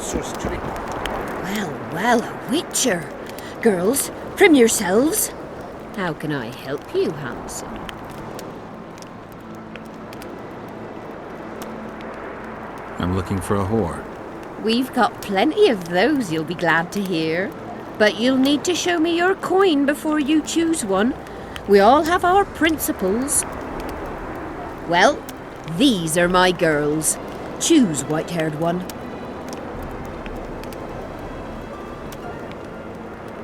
Well, well, a witcher. Girls, prim yourselves. How can I help you, handsome? I'm looking for a whore. We've got plenty of those, you'll be glad to hear. But you'll need to show me your coin before you choose one. We all have our principles. Well, these are my girls. Choose, white-haired one.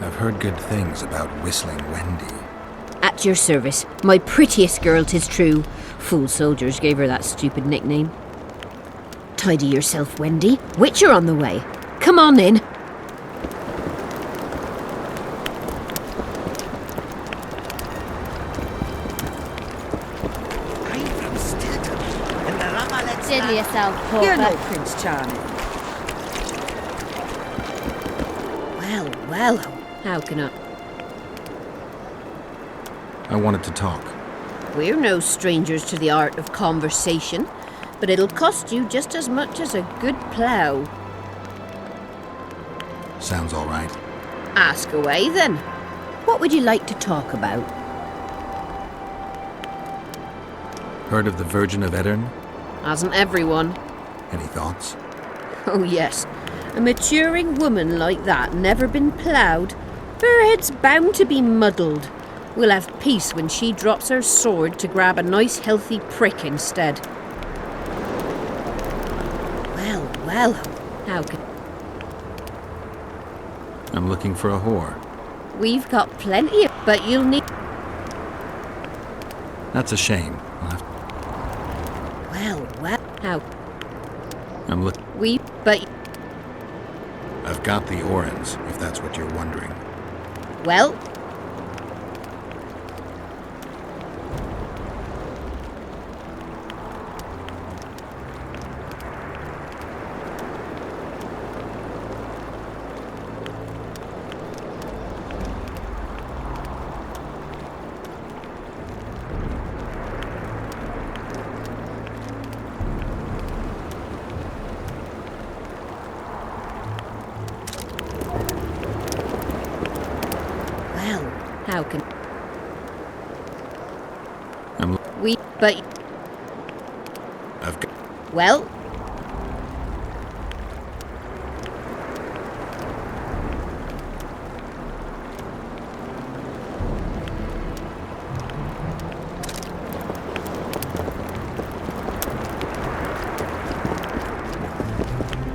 I've heard good things about Whistling Wendy. At your service, my prettiest girl, 'tis true. Fool soldiers gave her that stupid nickname. Tidy yourself, Wendy. Witcher on the way. Come on in. Diddle yourself, Porter. You're no Prince Charming. Well, well, how can I wanted to talk. We're no strangers to the art of conversation, but it'll cost you just as much as a good plough. Sounds all right. Ask away, then. What would you like to talk about? Heard of the Virgin of Eddern? Hasn't everyone? Any thoughts? Oh, yes. A maturing woman like that, never been ploughed. Her head's bound to be muddled. We'll have peace when she drops her sword to grab a nice healthy prick instead. Well, well, how can... I'm looking for a whore. We've got plenty, but you'll need... That's a shame. Well, well, how... I'm looking... But... I've got the Orans, if that's what you're wondering. Well... How can... But... I've got... Well...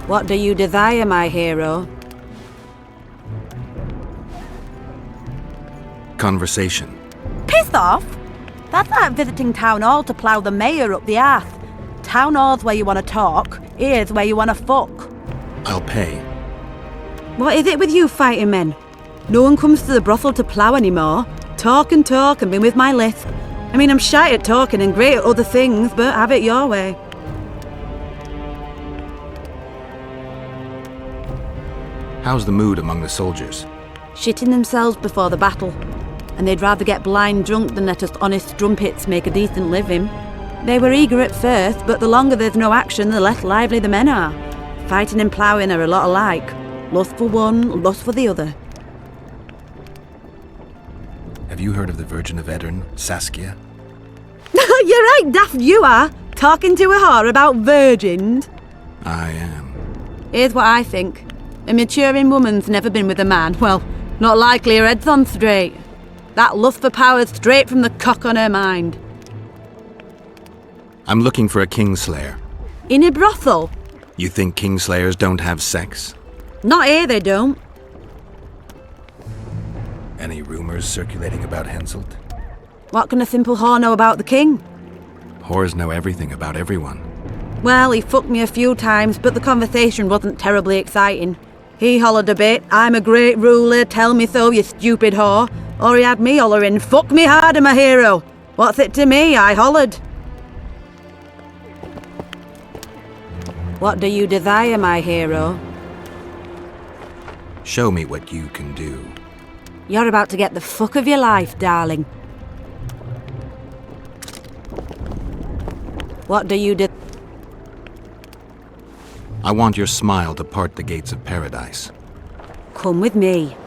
What do you desire, my hero? Conversation. Piss off! That's like visiting Town Hall to plough the mayor up the arse. Town Hall's where you want to talk, here's where you want to fuck. I'll pay. What is it with you fighting men? No one comes to the brothel to plough anymore. Talk and be with my lisp. I mean, I'm shy at talking and great at other things, but have it your way. How's the mood among the soldiers? Shitting themselves before the battle. And they'd rather get blind drunk than let us honest strumpets make a decent living. They were eager at first, but the longer there's no action, the less lively the men are. Fighting and ploughing are a lot alike. Lust for one, lust for the other. Have you heard of the Virgin of Eddern, Saskia? You're right, daft you are. Talking to a whore about virgins. I am. Here's what I think. A maturing woman's never been with a man. Well, not likely her head's on straight. That lust for power's straight from the cock on her mind. I'm looking for a Kingslayer. In a brothel? You think Kingslayers don't have sex? Not here, they don't. Any rumors circulating about Henselt? What can a simple whore know about the king? Whores know everything about everyone. Well, he fucked me a few times, but the conversation wasn't terribly exciting. He hollered a bit, I'm a great ruler, tell me so, you stupid whore. Or he had me hollering, fuck me harder, my hero. What's it to me? I hollered. What do you desire, my hero? Show me what you can do. You're about to get the fuck of your life, darling. What do you I want your smile to part the gates of paradise. Come with me.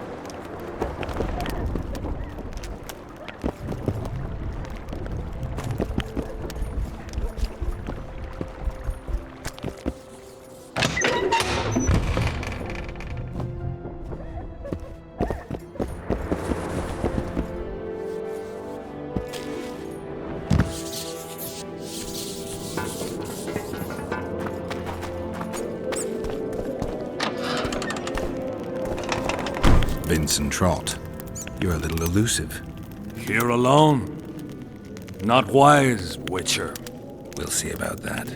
Vincent Trott, you're a little elusive. Here alone. Not wise, Witcher. We'll see about that.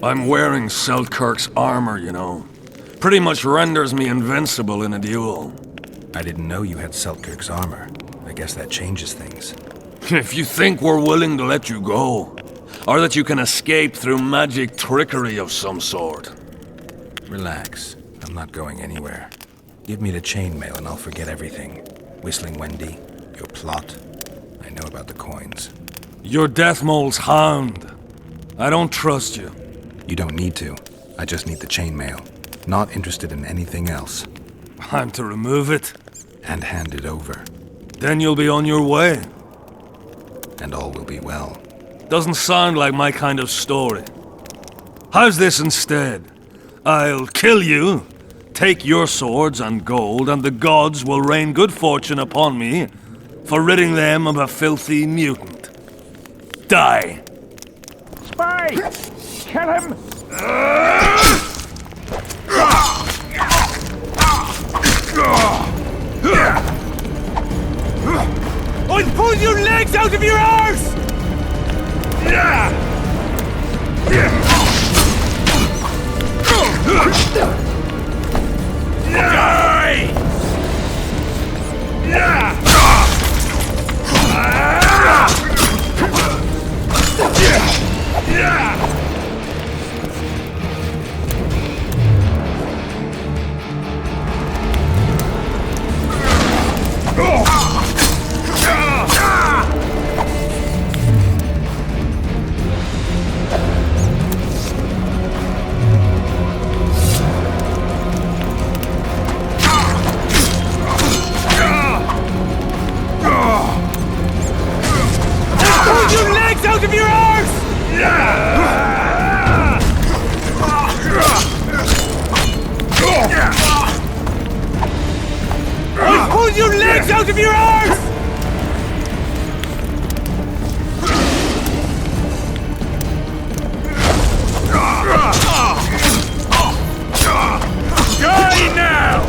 I'm wearing Selkirk's armor, you know. Pretty much renders me invincible in a duel. I didn't know you had Selkirk's armor. I guess that changes things. If you think we're willing to let you go, or that you can escape through magic trickery of some sort. Relax. I'm not going anywhere. Give me the chainmail and I'll forget everything. Whistling Wendy, your plot. I know about the coins. You're Deathmole's hound. I don't trust you. You don't need to. I just need the chainmail. Not interested in anything else. I'm to remove it? And hand it over. Then you'll be on your way. And all will be well. Doesn't sound like my kind of story. How's this instead? I'll kill you, take your swords and gold, and the gods will rain good fortune upon me for ridding them of a filthy mutant. Die! Spy! Kill him! I'll pull your legs out of your arse! Out of your arse! I'll pull your legs out of your arse! Die now!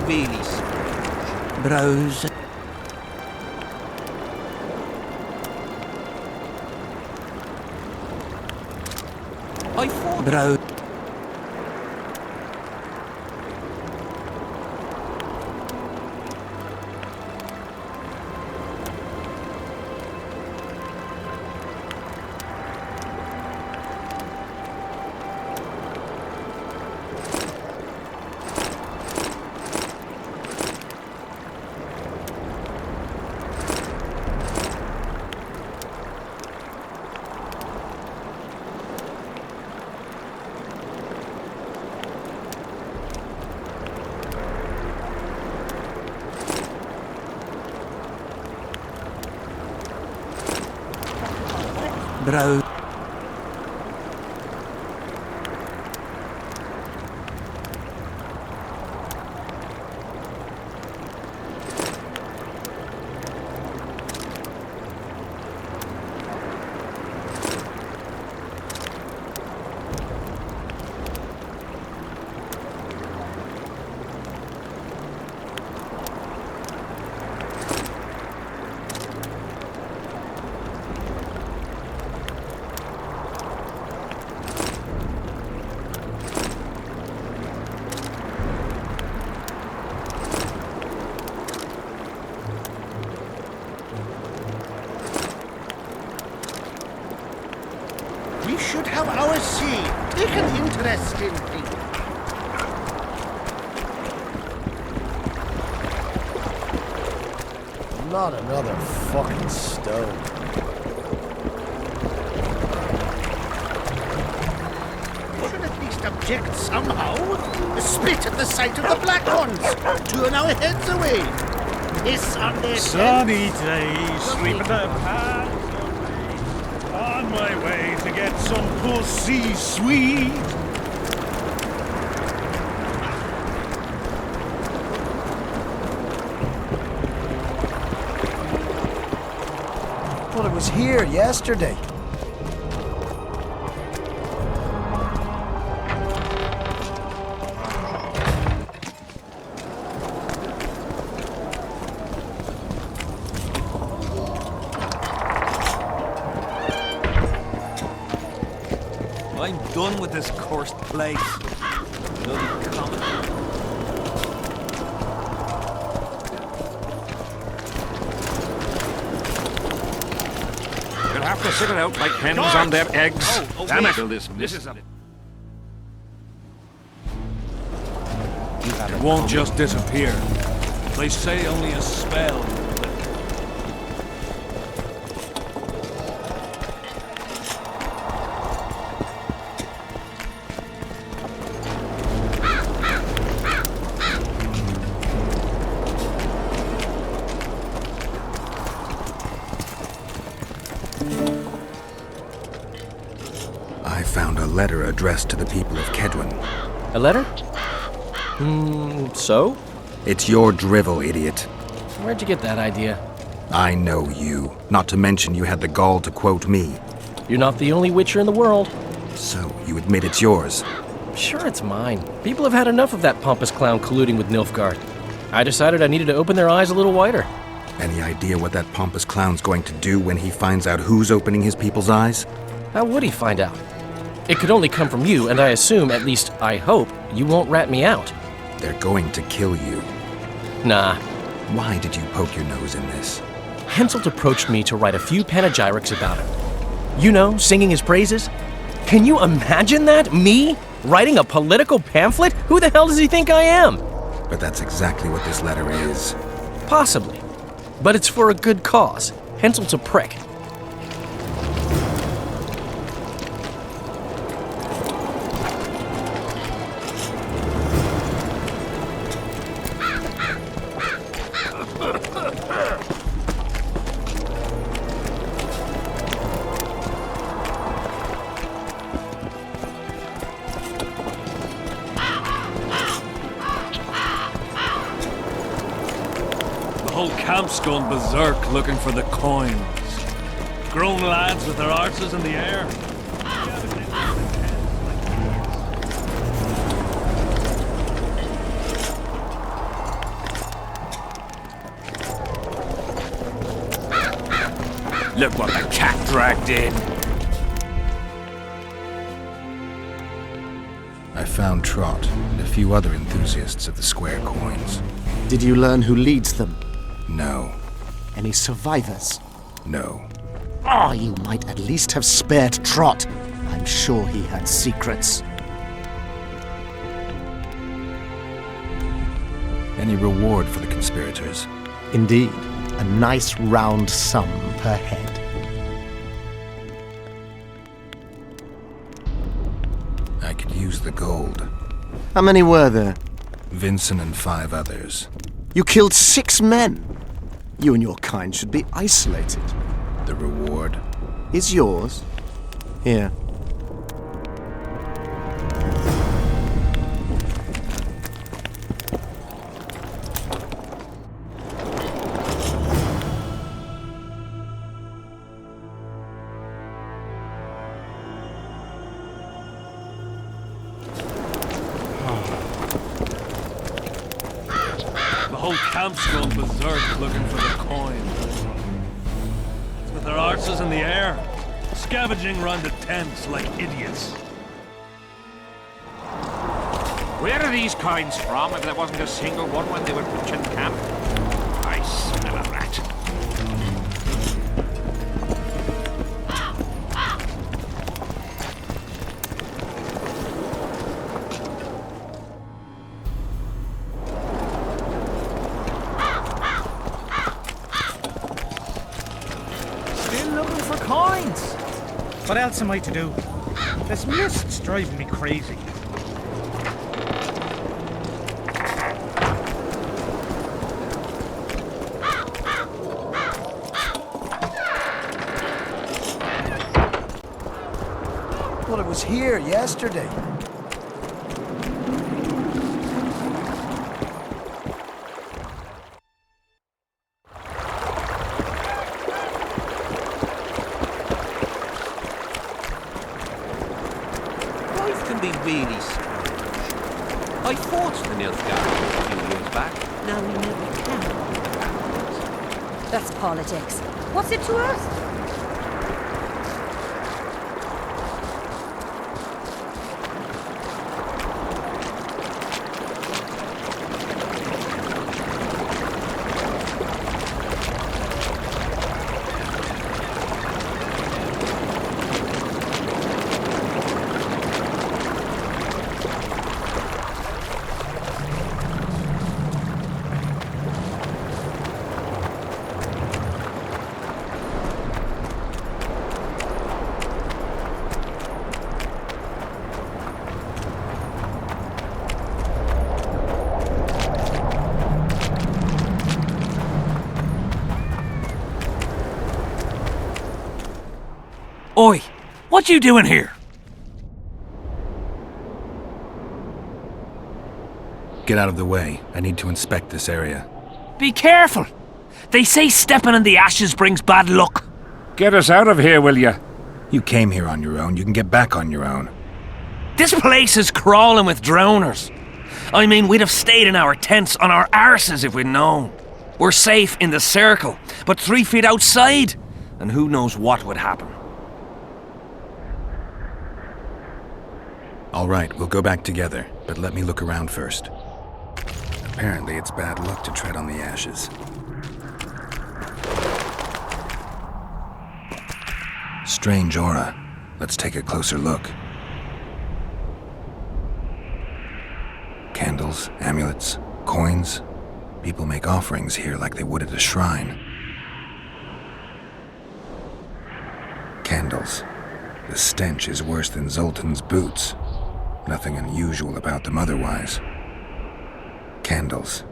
really strange. Browse. I thought Browse. Browse. we should have our say. Take an interest in things. Not another fucking stone. We should at least object somehow. Spit at the sight of the black ones. Turn our heads away. Piss on their Sunny heads. days, sweeping the paths away. On my way to get some pussy sweet. Well, it was here yesterday. I'm done with this cursed place. Bloody comet. You'll have to sit it out like hens on their eggs. Damn it. This is a... It won't just disappear. They say only a spell. I found a letter addressed to the people of Kedron. A letter? So? It's your drivel, idiot. Where'd you get that idea? I know you. Not to mention you had the gall to quote me. You're not the only witcher in the world. So, you admit it's yours? Sure, it's mine. People have had enough of that pompous clown colluding with Nilfgaard. I decided I needed to open their eyes a little wider. Any idea what that pompous clown's going to do when he finds out who's opening his people's eyes? How would he find out? It could only come from you, and I assume, at least I hope, you won't rat me out. They're going to kill you. Nah. Why did you poke your nose in this? Henselt approached me to write a few panegyrics about him. You know, singing his praises. Can you imagine that? Me? Writing a political pamphlet? Who the hell does he think I am? But that's exactly what this letter is. Possibly. But it's for a good cause. Henselt's a prick. The whole camp's gone berserk looking for the coins. Grown lads with their arses in the air. Look what the cat dragged in. I found Trot and a few other enthusiasts of the square coins. Did you learn who leads them? No. Any survivors? No. Oh, you might at least have spared Trot. I'm sure he had secrets. Any reward for the conspirators? Indeed. A nice round sum per head. I could use the gold. How many were there? Vincent and 5 others. You killed 6 men. You and your kind should be isolated. The reward? Is yours. Here. The whole camp's gone berserk looking for the coin. With their arses in the air, scavenging round the tents like idiots. Where are these coins from if there wasn't a single one when they were pitching camp? I smell a rat. Still looking for coins. What else am I to do? This mist's driving me crazy. Well, it was here yesterday. Life can be really strange. I fought the Nilfgaard a few years back. Now we never can. That's politics. What's it to us? Oi! What you doing here? Get out of the way. I need to inspect this area. Be careful. They say stepping in the ashes brings bad luck. Get us out of here, will you? You came here on your own. You can get back on your own. This place is crawling with drowners. I mean, we'd have stayed in our tents on our arses if we'd known. We're safe in the circle, but 3 feet outside, and who knows what would happen. All right, we'll go back together, but let me look around first. Apparently, it's bad luck to tread on the ashes. Strange aura. Let's take a closer look. Candles, amulets, coins. People make offerings here like they would at a shrine. Candles. The stench is worse than Zoltan's boots. Nothing unusual about them otherwise. Candles.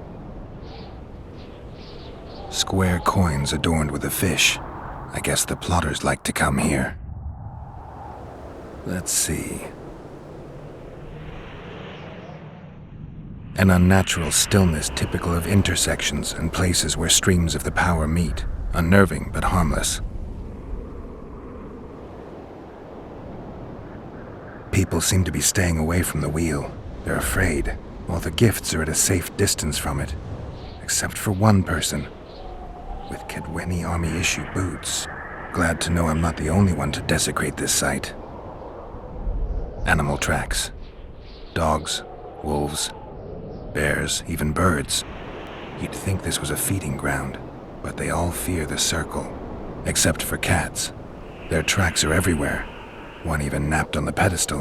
Square coins adorned with a fish. I guess the plotters like to come here. Let's see. An unnatural stillness typical of intersections and places where streams of the power meet. Unnerving but harmless. People seem to be staying away from the wheel. They're afraid. All the gifts are at a safe distance from it. Except for one person. With Kedweni Army issue boots. glad to know I'm not the only one to desecrate this site. Animal tracks. Dogs, wolves, bears, even birds. You'd think this was a feeding ground, but they all fear the circle. Except for cats. Their tracks are everywhere. One even napped on the pedestal.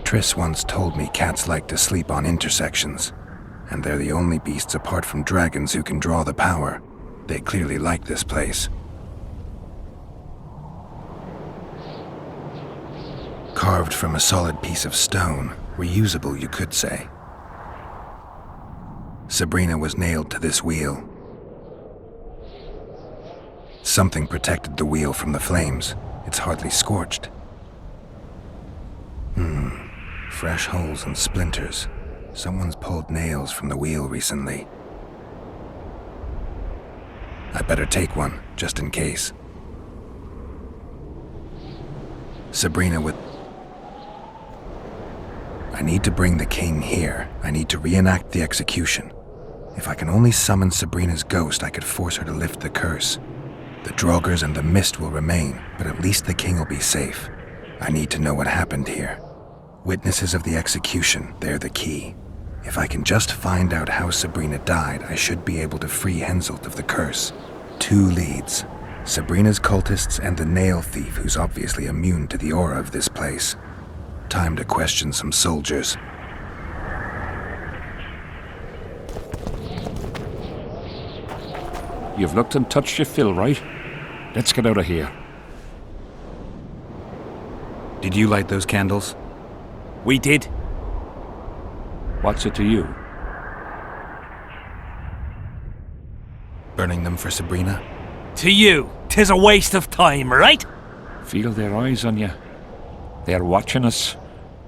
Triss once told me cats like to sleep on intersections, and they're the only beasts apart from dragons who can draw the power. They clearly like this place. Carved from a solid piece of stone, reusable you could say. Sabrina was nailed to this wheel. Something protected the wheel from the flames. It's hardly scorched. Fresh holes and splinters. Someone's pulled nails from the wheel recently. I better take one, just in case. Sabrina would... I need to bring the king here. I need to reenact the execution. If I can only summon Sabrina's ghost, I could force her to lift the curse. The Draugrs and the mist will remain, but at least the king will be safe. I need to know what happened here. Witnesses of the execution, they're the key. If I can just find out how Sabrina died, I should be able to free Henselt of the curse. 2 leads. Sabrina's cultists and the nail thief who's obviously immune to the aura of this place. Time to question some soldiers. You've looked and touched your fill, right? Let's get out of here. Did you light those candles? We did. What's it to you? Burning them for Sabrina? To you, 'tis a waste of time, right? Feel their eyes on you. They're watching us.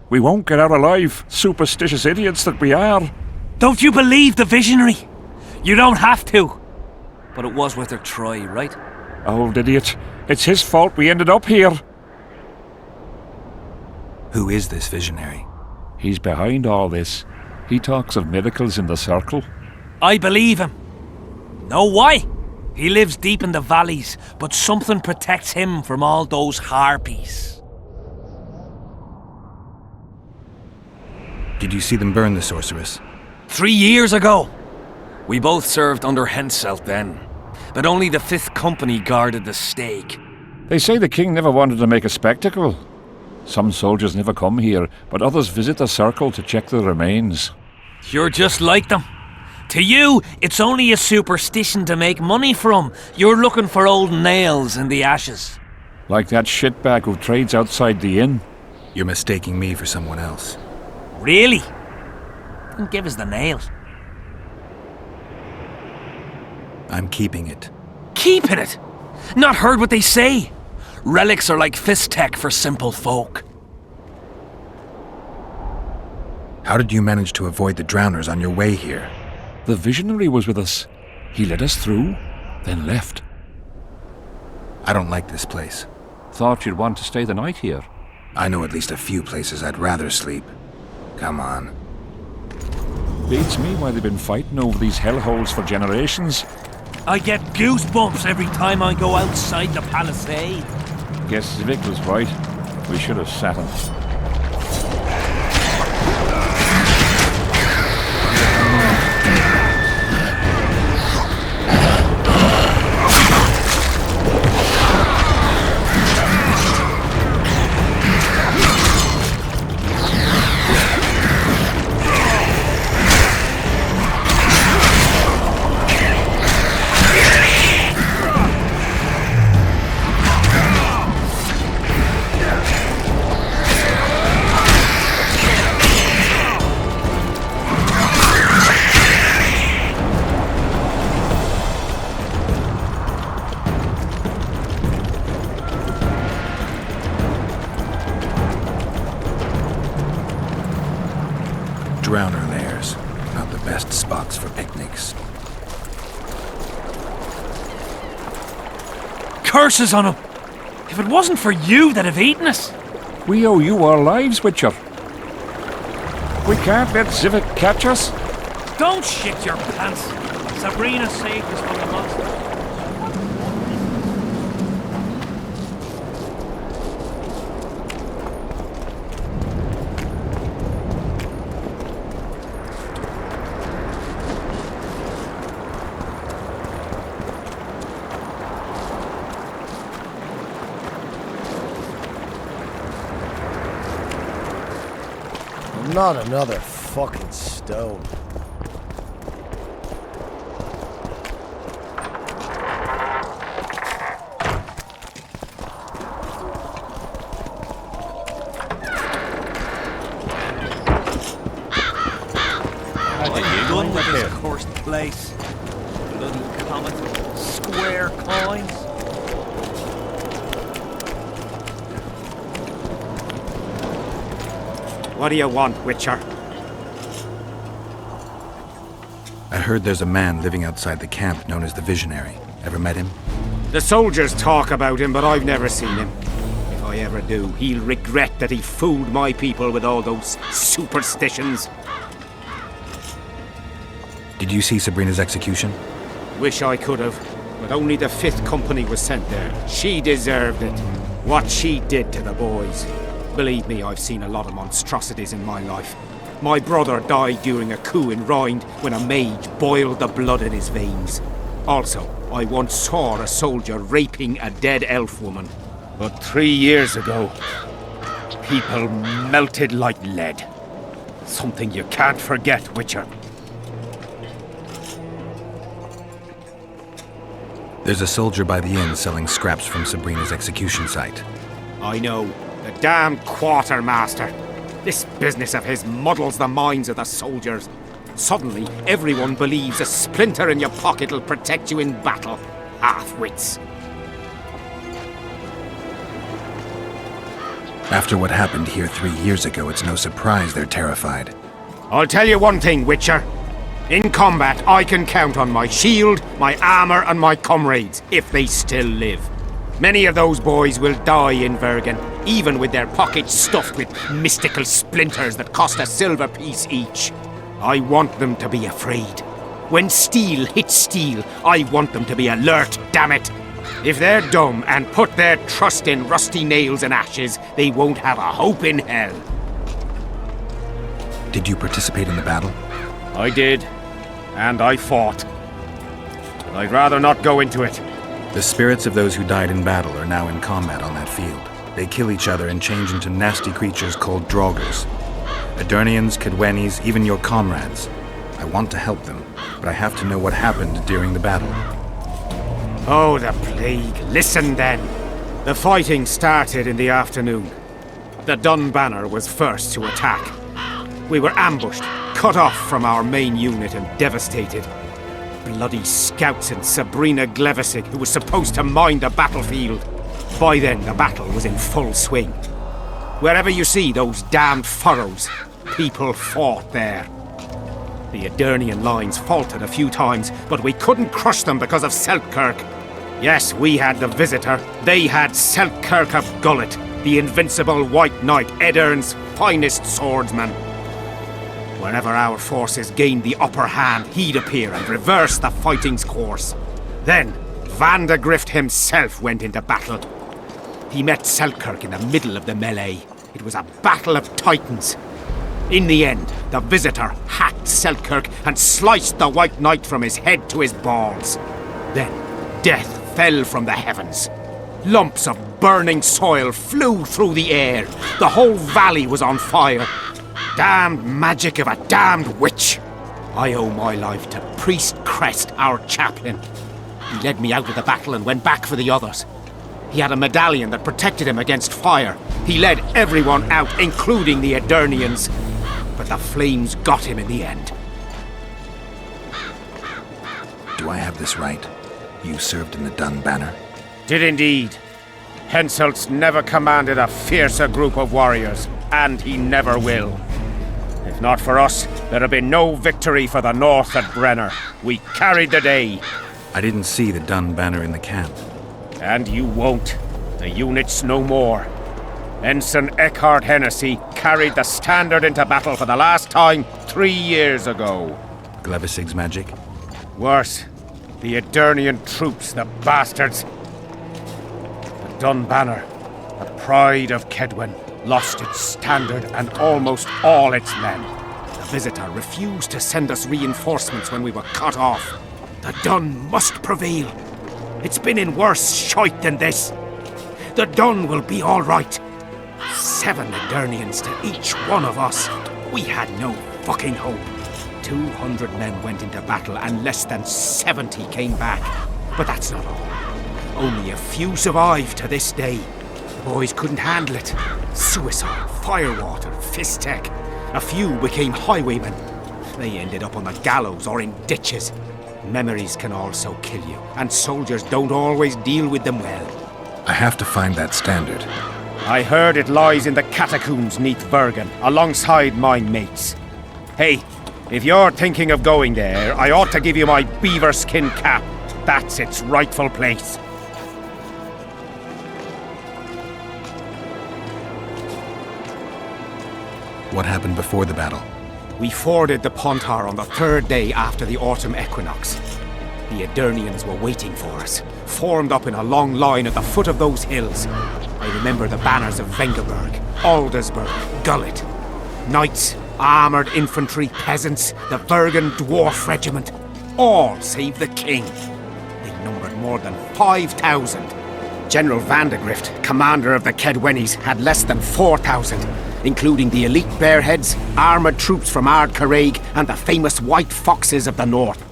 We won't get out alive, superstitious idiots that we are. Don't you believe the visionary? You don't have to. But it was worth a try, right? Old idiot. It's his fault we ended up here. Who is this visionary? He's behind all this. He talks of miracles in the circle. I believe him. Know why? He lives deep in the valleys, but something protects him from all those harpies. Did you see them burn the sorceress? 3 years ago. We both served under Henselt then, but only the 5th Company guarded the stake. They say the king never wanted to make a spectacle. Some soldiers never come here, but others visit the circle to check the remains. You're just like them. To you, it's only a superstition to make money from. You're looking for old nails in the ashes. Like that shitbag who trades outside the inn. You're mistaking me for someone else. Really? Then give us the nails. I'm keeping it. Keeping it? Not heard what they say. Relics are like fist tech for simple folk. How did you manage to avoid the drowners on your way here? The visionary was with us. He led us through, then left. I don't like this place. Thought you'd want to stay the night here. I know at least a few places I'd rather sleep. Come on. Beats me why they've been fighting over these hellholes for generations. I get goosebumps every time I go outside the palisade. Guess Vic was right. We should have sat him. Drowner lairs. Not the best spots for picnics. Curses on him! If it wasn't for you that have eaten us! We owe you our lives, Witcher. We can't let Zivik catch us. Don't shit your pants! Sabrina saved us from the monster. Not another fucking stone. Done with this cursed place. Bloody comet. Square coins. What do you want, Witcher? I heard there's a man living outside the camp known as the Visionary. Ever met him? The soldiers talk about him, but I've never seen him. If I ever do, he'll regret that he fooled my people with all those superstitions. Did you see Sabrina's execution? Wish I could have, but only the 5th Company was sent there. She deserved it. What she did to the boys. Believe me, I've seen a lot of monstrosities in my life. My brother died during a coup in Rind when a mage boiled the blood in his veins. Also, I once saw a soldier raping a dead elf woman. But 3 years ago, people melted like lead. Something you can't forget, Witcher. There's a soldier by the inn selling scraps from Sabrina's execution site. I know. The damned quartermaster. This business of his muddles the minds of the soldiers. Suddenly, everyone believes a splinter in your pocket'll protect you in battle. Half-wits. After what happened here 3 years ago, it's no surprise they're terrified. I'll tell you one thing, Witcher. In combat, I can count on my shield, my armor, and my comrades, if they still live. Many of those boys will die in Bergen, even with their pockets stuffed with mystical splinters that cost a silver piece each. I want them to be afraid. When steel hits steel, I want them to be alert, damn it! If they're dumb and put their trust in rusty nails and ashes, they won't have a hope in hell. Did you participate in the battle? I did, and I fought. But I'd rather not go into it. The spirits of those who died in battle are now in combat on that field. They kill each other and change into nasty creatures called draugrs. Eternians, Cadwenis, even your comrades. I want to help them, but I have to know what happened during the battle. Oh, the plague. Listen then. The fighting started in the afternoon. The Dun Banner was first to attack. We were ambushed, cut off from our main unit and devastated. Bloody scouts and Sabrina Glevissig, who was supposed to mind the battlefield. By then, the battle was in full swing. Wherever you see those damned furrows, people fought there. The Eternian lines faltered a few times, but we couldn't crush them because of Selkirk. Yes, we had the Visitor. They had Selkirk of Gullet, the invincible White Knight, Edern's finest swordsman. Wherever our forces gained the upper hand, he'd appear and reverse the fighting's course. Then, Vandegrift himself went into battle. He met Selkirk in the middle of the melee. It was a battle of titans. In the end, the Visitor hacked Selkirk and sliced the White Knight from his head to his balls. Then, death fell from the heavens. Lumps of burning soil flew through the air. The whole valley was on fire. Damned magic of a damned witch. I owe my life to Priest Crest, our chaplain. He led me out of the battle and went back for the others. He had a medallion that protected him against fire. He led everyone out, including the Eternians. But the flames got him in the end. Do I have this right? You served in the Dun Banner? Did indeed. Henselt's never commanded a fiercer group of warriors, and he never will. If not for us, there'd have been no victory for the North at Brenner. We carried the day. I didn't see the Dun Banner in the camp. And you won't. The unit's no more. Ensign Eckhart Hennessy carried the standard into battle for the last time 3 years ago. Glevissig's magic? Worse. The Eternian troops, the bastards. The Dun Banner, the pride of Kedwen, lost its standard and almost all its men. The Visitor refused to send us reinforcements when we were cut off. The Dun must prevail. It's been in worse shite than this. The Dun will be all right. 7 Eternians to each one of us. We had no fucking hope. 200 men went into battle and less than 70 came back. But that's not all. Only a few survived to this day. The boys couldn't handle it. Suicide, firewater, fist tech. A few became highwaymen. They ended up on the gallows or in ditches. Memories can also kill you, and soldiers don't always deal with them well. I have to find that standard. I heard it lies in the catacombs neath Bergen, alongside my mates. Hey, if you're thinking of going there, I ought to give you my beaver skin cap. That's its rightful place. What happened before the battle? We forded the Pontar on the third day after the autumn equinox. The Edirnians were waiting for us, formed up in a long line at the foot of those hills. I remember the banners of Vengerberg, Aldersburg, Gullet. Knights, armoured infantry, peasants, the Bergen Dwarf Regiment. All save the king. They numbered more than 5,000. General Vandegrift, commander of the Kedwennies, had less than 4,000. Including the elite Bearheads, armoured troops from Ard Caraig, and the famous White Foxes of the North.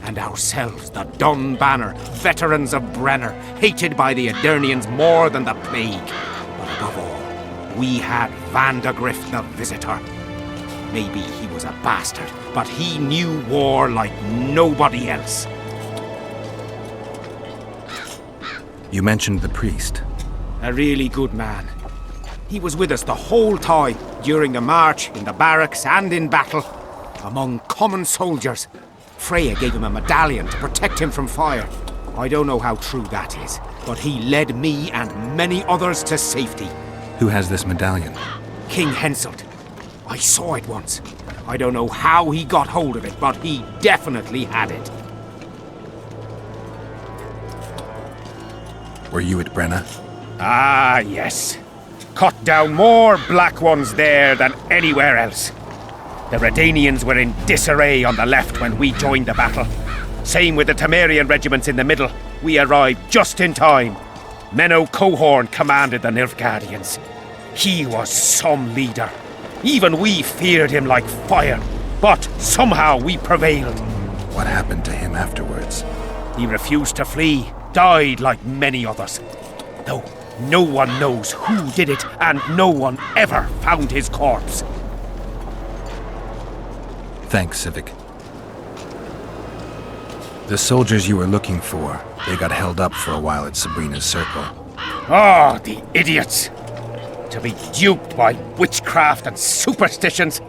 And ourselves, the Dun Banner, veterans of Brenner, hated by the Edirnians more than the plague. But above all, we had Vandegrift the Visitor. Maybe he was a bastard, but he knew war like nobody else. You mentioned the priest. A really good man. He was with us the whole time, during the march, in the barracks, and in battle. Among common soldiers. Freya gave him a medallion to protect him from fire. I don't know how true that is, but he led me and many others to safety. Who has this medallion? King Henselt. I saw it once. I don't know how he got hold of it, but he definitely had it. Were you at Brenna? Ah, yes. Cut down more black ones there than anywhere else. The Redanians were in disarray on the left when we joined the battle. Same with the Temerian regiments in the middle. We arrived just in time. Menno Cohorn commanded the Nilfgaardians. He was some leader. Even we feared him like fire. But somehow we prevailed. What happened to him afterwards? He refused to flee, died like many others. Though no one knows who did it, and no one ever found his corpse. Thanks, Civic. The soldiers you were looking for, they got held up for a while at Sabrina's circle. Ah, the idiots! To be duped by witchcraft and superstitions.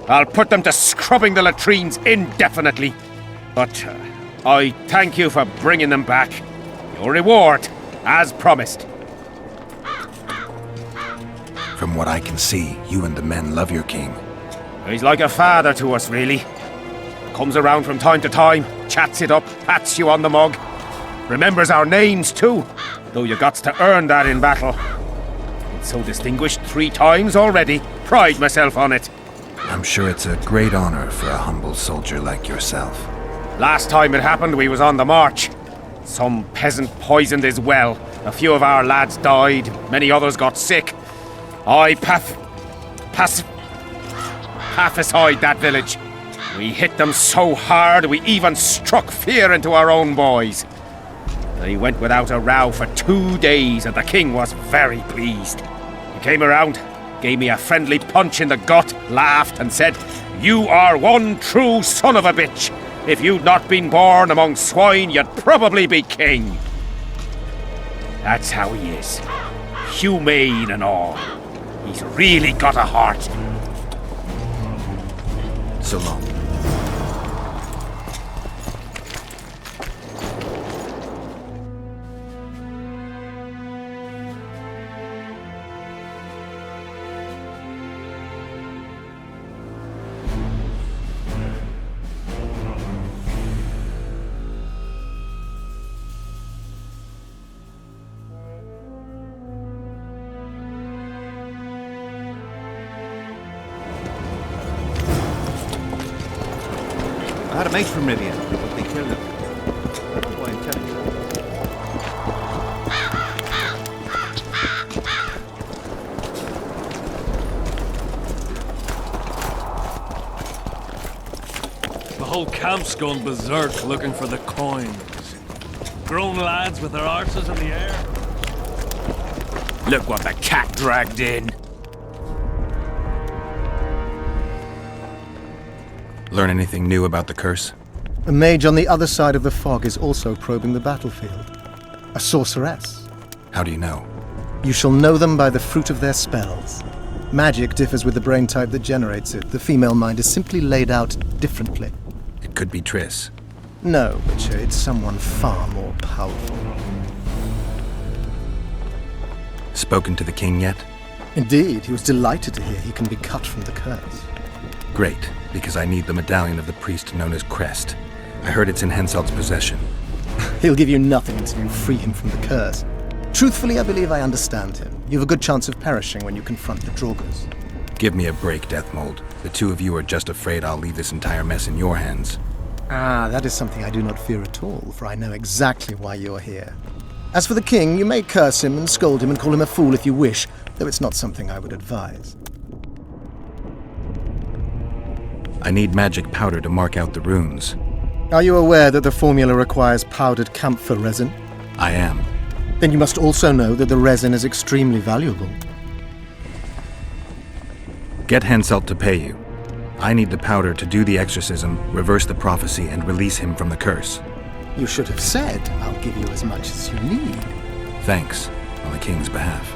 I'll put them to scrubbing the latrines indefinitely. But I thank you for bringing them back. Your reward, as promised. From what I can see, you and the men love your king. He's like a father to us, really. Comes around from time to time, chats it up, pats you on the mug. Remembers our names, too, though you gots to earn that in battle. Been so distinguished 3 times already. Pride myself on it. I'm sure it's a great honor for a humble soldier like yourself. Last time it happened, we was on the march. Some peasant poisoned his well. A few of our lads died, many others got sick. I pacified that village. We hit them so hard, we even struck fear into our own boys. They went without a row for 2 days, and the king was very pleased. He came around, gave me a friendly punch in the gut, laughed and said, "You are one true son of a bitch. If you'd not been born among swine, you'd probably be king." That's how he is. Humane and all. He's really got a heart. So long. I had a mate from Rivian, but they killed him. That's why I'm telling you. whole camp's gone berserk looking for the coins. Grown lads with their arses in the air. Look what the cat dragged in. Learn anything new about the curse? A mage on the other side of the fog is also probing the battlefield. A sorceress. How do you know? You shall know them by the fruit of their spells. Magic differs with the brain type that generates it. The female mind is simply laid out differently. It could be Triss. No, Witcher, it's someone far more powerful. Spoken to the king yet? Indeed, he was delighted to hear he can be cut from the curse. Great, because I need the medallion of the priest known as Crest. I heard it's in Henselt's possession. He'll give you nothing until you free him from the curse. Truthfully, I believe I understand him. You have a good chance of perishing when you confront the Draugrs. Give me a break, Deathmold. The two of you are just afraid I'll leave this entire mess in your hands. Ah, that is something I do not fear at all, for I know exactly why you're here. As for the king, you may curse him and scold him and call him a fool if you wish, though it's not something I would advise. I need magic powder to mark out the runes. Are you aware that the formula requires powdered camphor resin? I am. Then you must also know that the resin is extremely valuable. Get Henselt to pay you. I need the powder to do the exorcism, reverse the prophecy, and release him from the curse. You should have said, I'll give you as much as you need. Thanks, on the king's behalf.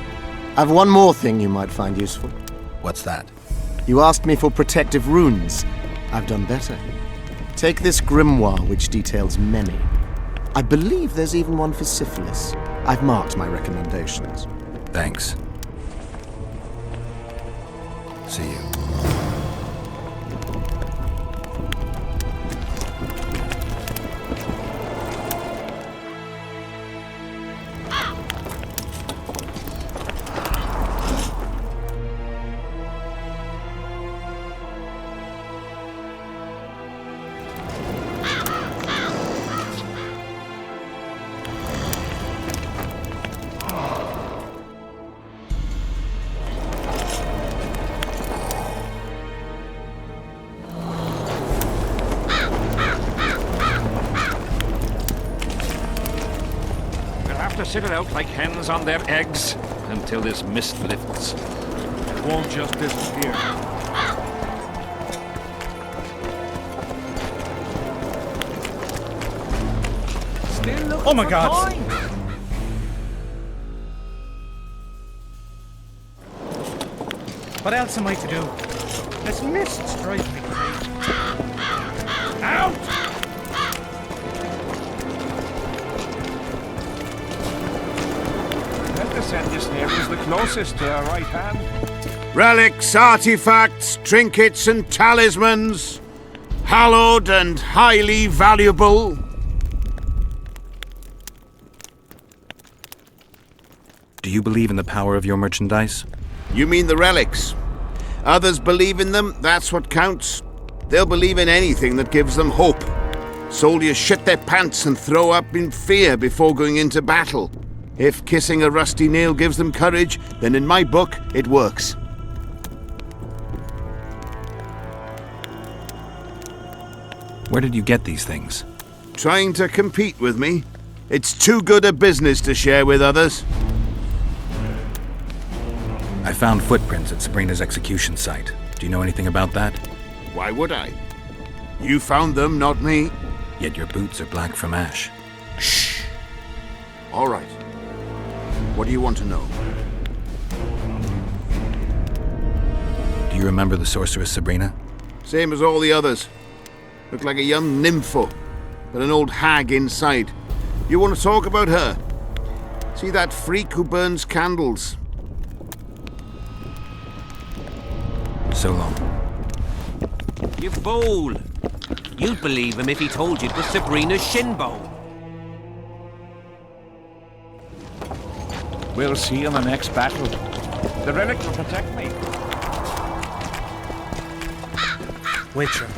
I've one more thing you might find useful. What's that? You asked me for protective runes. I've done better. Take this grimoire, which details many. I believe there's even one for syphilis. I've marked my recommendations. Thanks. See you. Sit it out like hens on their eggs until this mist lifts. It won't just disappear. Still looking Oh my for God. coins. What else am I to do? This mist drives me crazy. Out! Send this near is the closest to our right hand. Relics, artifacts, trinkets, and talismans. Hallowed and highly valuable. Do you believe in the power of your merchandise? You mean the relics? Others believe in them, that's what counts. They'll believe in anything that gives them hope. Soldiers shit their pants and throw up in fear before going into battle. If kissing a rusty nail gives them courage, then in my book, it works. Where did you get these things? Trying to compete with me? It's too good a business to share with others. I found footprints at Sabrina's execution site. Do you know anything about that? Why would I? You found them, not me. Yet your boots are black from ash. Shh. All right. What do you want to know? Do you remember the sorceress Sabrina? Same as all the others. Looked like a young nympho, but an old hag inside. You want to talk about her? See that freak who burns candles? So long. You fool! You'd believe him if he told you it was Sabrina's shin bone. We'll see in the next battle. The relic will protect me. Witcher.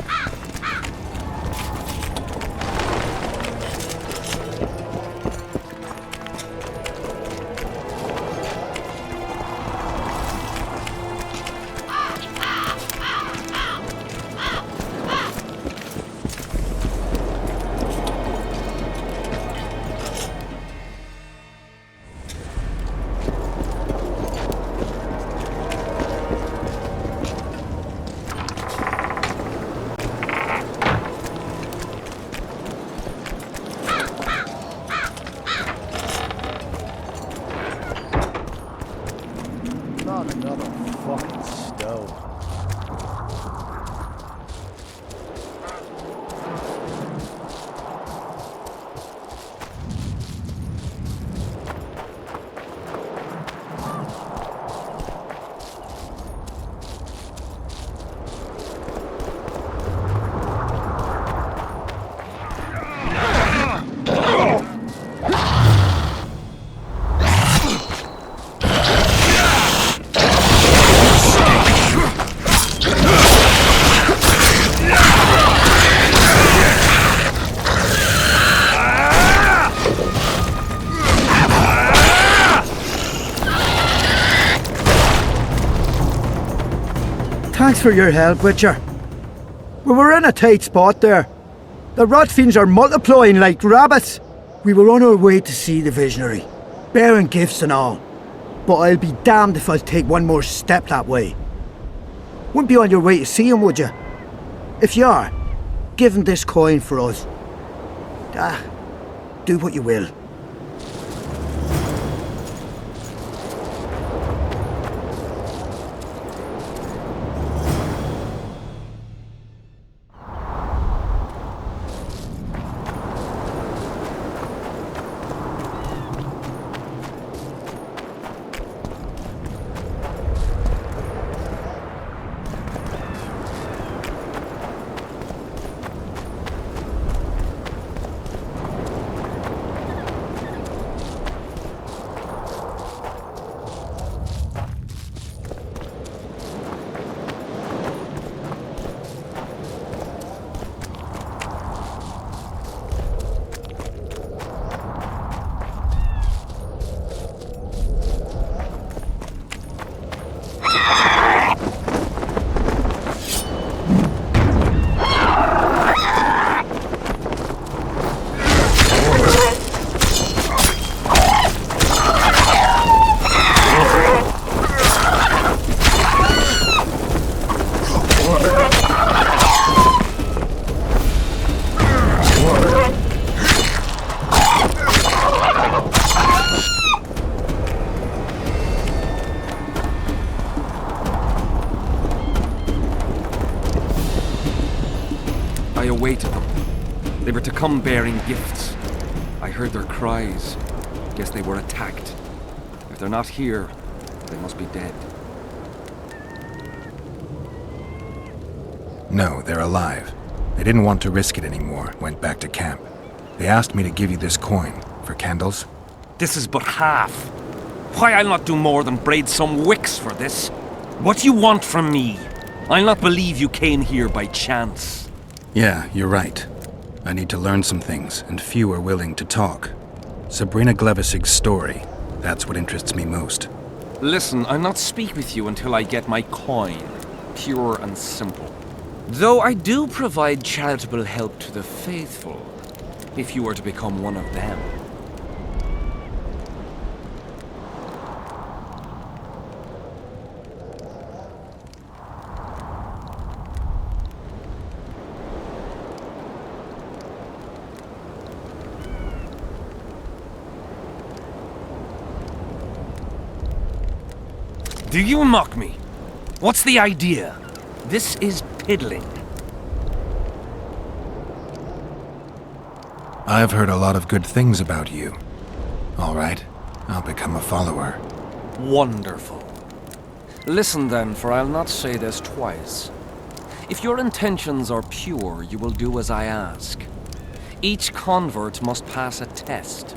Another fucking stove. Thanks for your help, Witcher. We were in a tight spot there. The rot-fiends are multiplying like rabbits. We were on our way to see the visionary, bearing gifts and all. But I'll be damned if I'll take one more step that way. Wouldn't be on your way to see him, would you? If you are, give him this coin for us. Do what you will. I awaited them. They were to come bearing gifts. I heard their cries. Guess they were attacked. If they're not here, they must be dead. No, they're alive. They didn't want to risk it anymore, went back to camp. They asked me to give you this coin for candles. This is but half. Why, I'll not do more than braid some wicks for this. What do you want from me? I'll not believe you came here by chance. Yeah, you're right. I need to learn some things, and few are willing to talk. Sabrina Glevisig's story, that's what interests me most. Listen, I'll not speak with you until I get my coin. Pure and simple. Though I do provide charitable help to the faithful, if you were to become one of them. Do you mock me? What's the idea? This is piddling. I've heard a lot of good things about you. All right, I'll become a follower. Wonderful. Listen then, for I'll not say this twice. If your intentions are pure, you will do as I ask. Each convert must pass a test.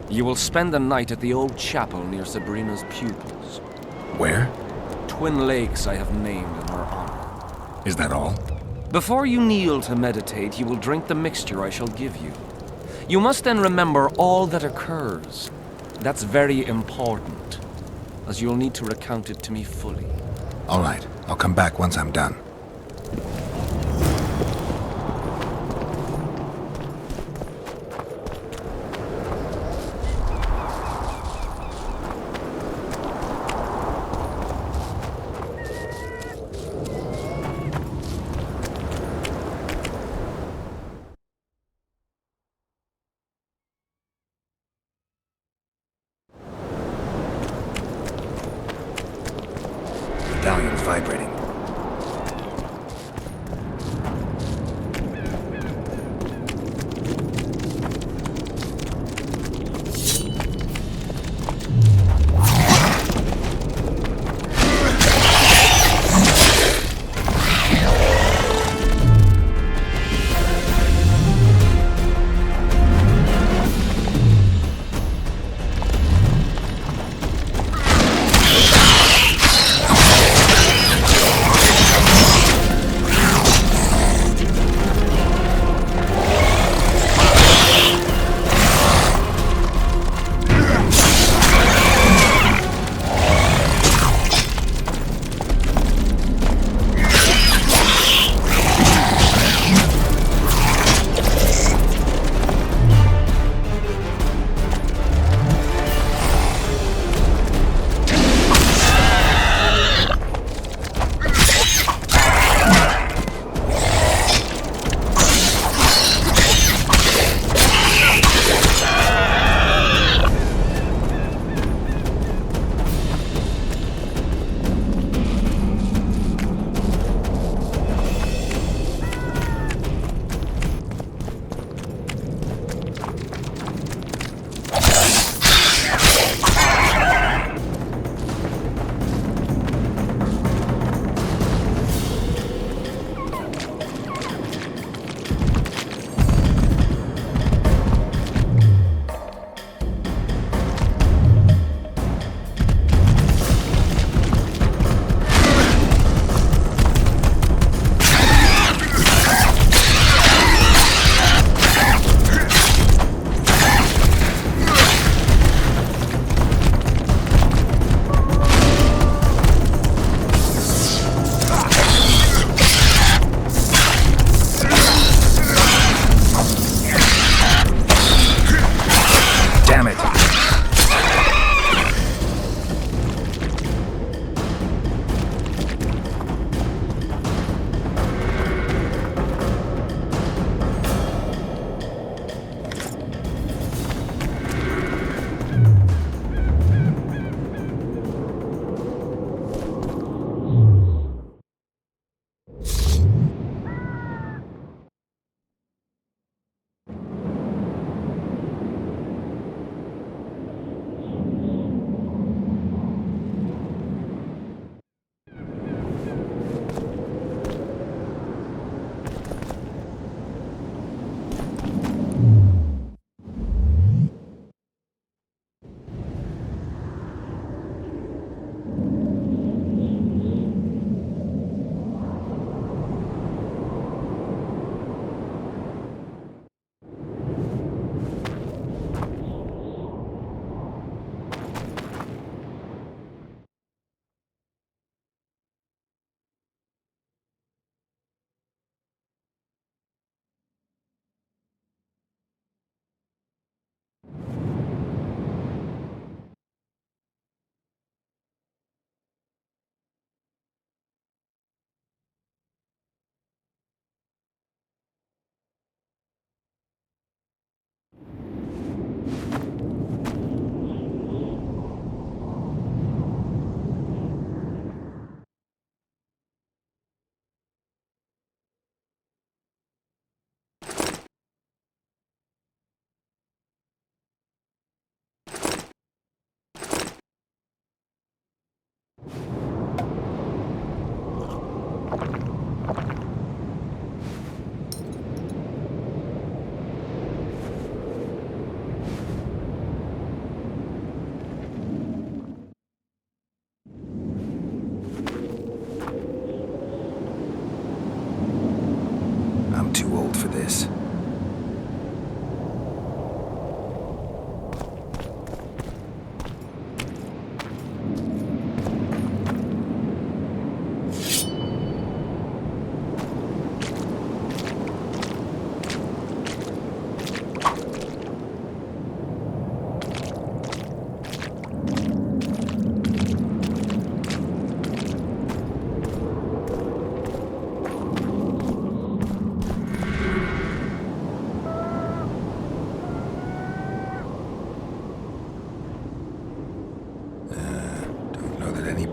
You will spend the night at the old chapel near Sabrina's pupils. Where? Twin lakes I have named in her honor. Is that all? Before you kneel to meditate, you will drink the mixture I shall give you. You must then remember all that occurs. That's very important, as you'll need to recount it to me fully. All right, I'll come back once I'm done. medallion's vibrating.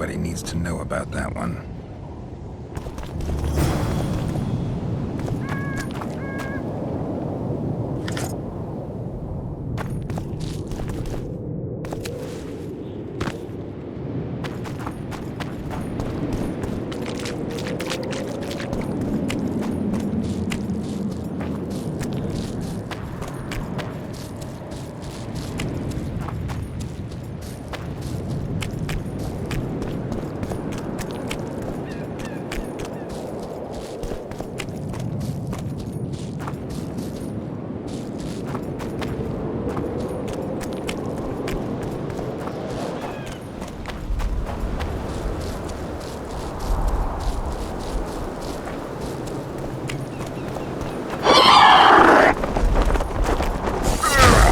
Everybody needs to know about that one.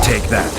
Take that.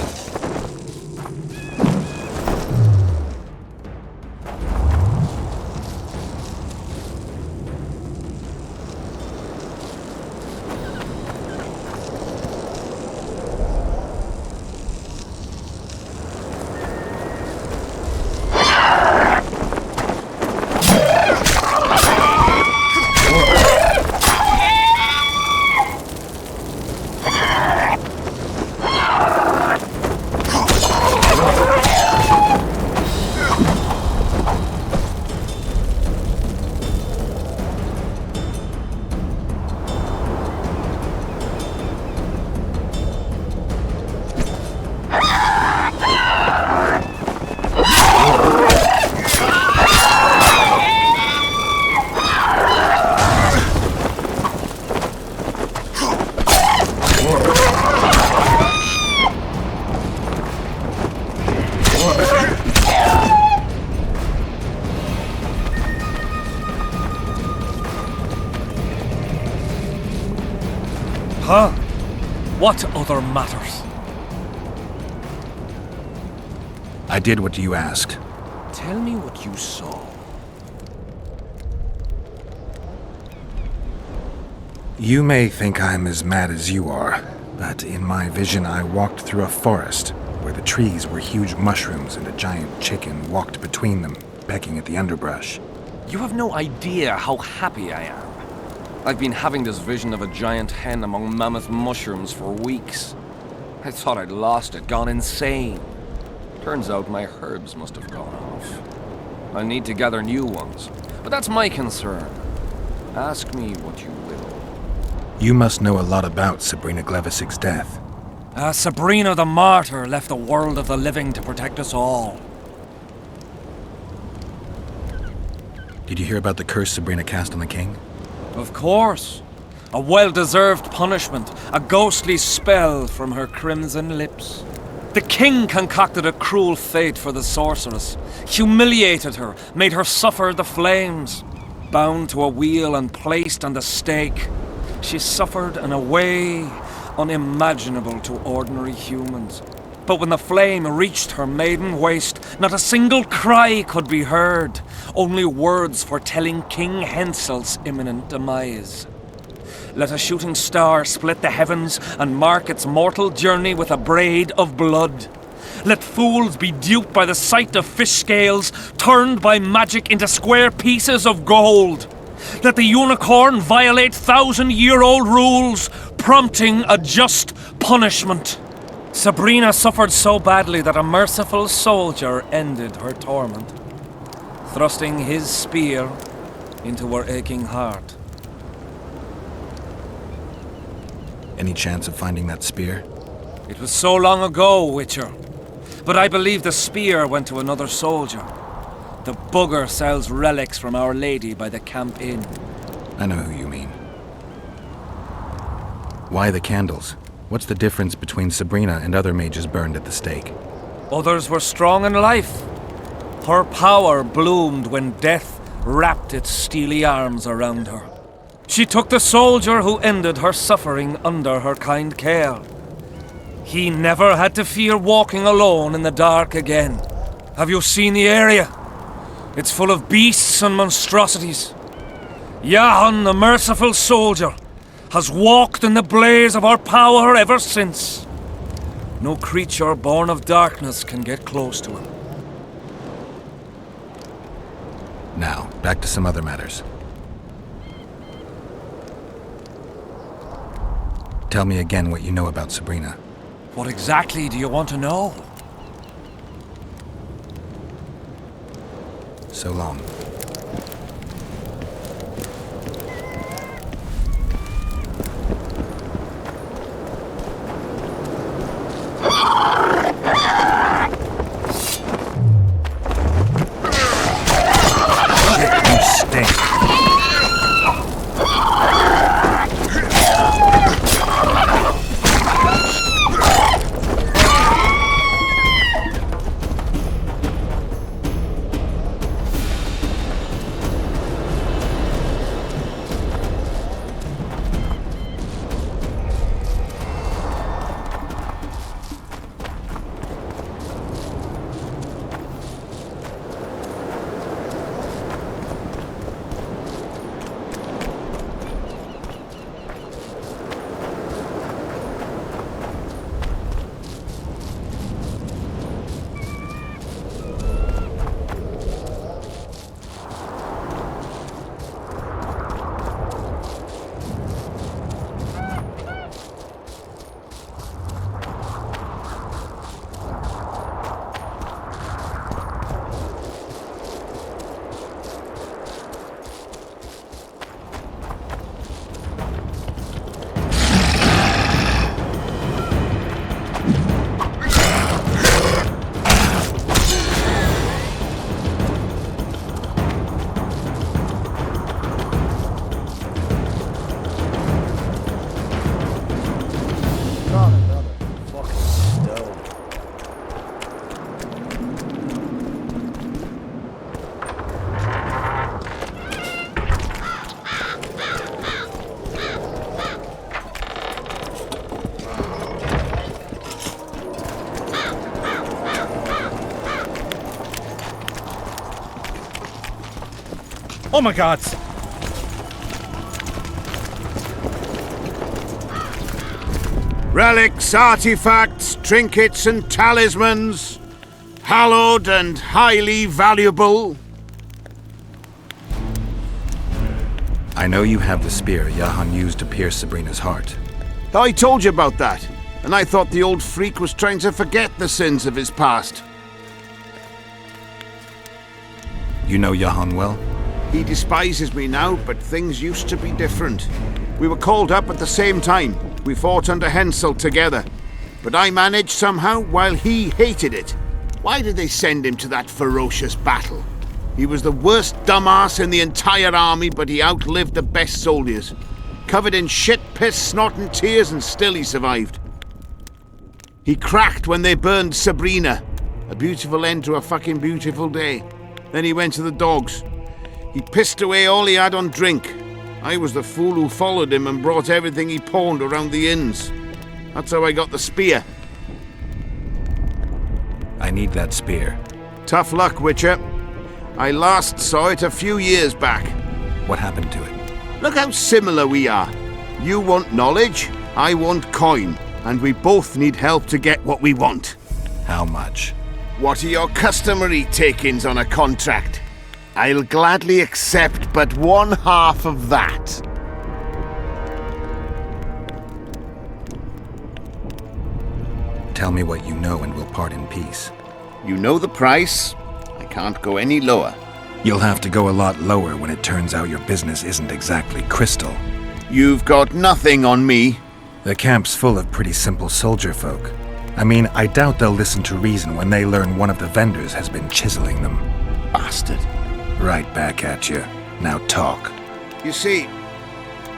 Huh? What other matters? I did what you asked. Tell me what you saw. You may think I'm as mad as you are, but in my vision I walked through a forest where the trees were huge mushrooms and a giant chicken walked between them, pecking at the underbrush. You have no idea how happy I am. I've been having this vision of a giant hen among mammoth mushrooms for weeks. I thought I'd lost it, gone insane. Turns out my herbs must have gone off. I'll need to gather new ones, but that's my concern. Ask me what you will. You must know a lot about Sabrina Glevisig's death. Sabrina the Martyr left the world of the living to protect us all. Did you hear about the curse Sabrina cast on the king? Of course. A well-deserved punishment, a ghostly spell from her crimson lips. The king concocted a cruel fate for the sorceress, humiliated her, made her suffer the flames. Bound to a wheel and placed on the stake, she suffered in a way unimaginable to ordinary humans. But when the flame reached her maiden waist, not a single cry could be heard, only words foretelling King Hensel's imminent demise. Let a shooting star split the heavens and mark its mortal journey with a braid of blood. Let fools be duped by the sight of fish scales, turned by magic into square pieces of gold. Let the unicorn violate 1,000-year-old rules, prompting a just punishment. Sabrina suffered so badly that a merciful soldier ended her torment, thrusting his spear into her aching heart. Any chance of finding that spear? It was so long ago, Witcher. But I believe the spear went to another soldier. The bugger sells relics from Our Lady by the Camp Inn. I know who you mean. Why the candles? What's the difference between Sabrina and other mages burned at the stake? Others were strong in life. Her power bloomed when death wrapped its steely arms around her. She took the soldier who ended her suffering under her kind care. He never had to fear walking alone in the dark again. Have you seen the area? It's full of beasts and monstrosities. Jahan, the merciful soldier, has walked in the blaze of our power ever since. No creature born of darkness can get close to him. Now, back to some other matters. Tell me again what you know about Sabrina. What exactly do you want to know? So long. You stink. Oh my god! Relics, artifacts, trinkets and talismans, hallowed and highly valuable. I know you have the spear Jahan used to pierce Sabrina's heart. I told you about that, and I thought the old freak was trying to forget the sins of his past. You know Jahan well? He despises me now, but things used to be different. We were called up at the same time. We fought under Hensel together. But I managed somehow while he hated it. Why did they send him to that ferocious battle? He was the worst dumbass in the entire army, but he outlived the best soldiers. Covered in shit, piss, snot and tears, and still he survived. He cracked when they burned Sabrina. A beautiful end to a fucking beautiful day. Then he went to the dogs. He pissed away all he had on drink. I was the fool who followed him and brought everything he pawned around the inns. That's how I got the spear. I need that spear. Tough luck, Witcher. I last saw it a few years back. What happened to it? Look how similar we are. You want knowledge, I want coin, and we both need help to get what we want. How much? What are your customary take-ins on a contract? I'll gladly accept but 1/2 of that. Tell me what you know and we'll part in peace. You know the price. I can't go any lower. You'll have to go a lot lower when it turns out your business isn't exactly crystal. You've got nothing on me. The camp's full of pretty simple soldier folk. I mean, I doubt they'll listen to reason when they learn one of the vendors has been chiseling them. Bastard. Right back at you. Now talk. You see,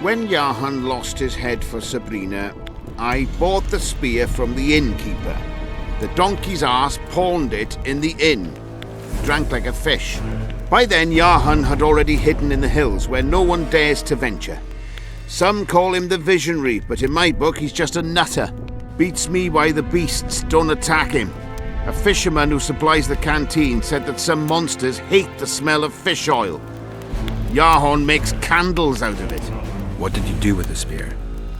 when Jahan lost his head for Sabrina, I bought the spear from the innkeeper. The donkey's ass pawned it in the inn. Drank like a fish. By then, Jahan had already hidden in the hills where no one dares to venture. Some call him the visionary, but in my book he's just a nutter. Beats me why the beasts don't attack him. A fisherman who supplies the canteen said that some monsters hate the smell of fish oil. Jahan makes candles out of it. What did you do with the spear?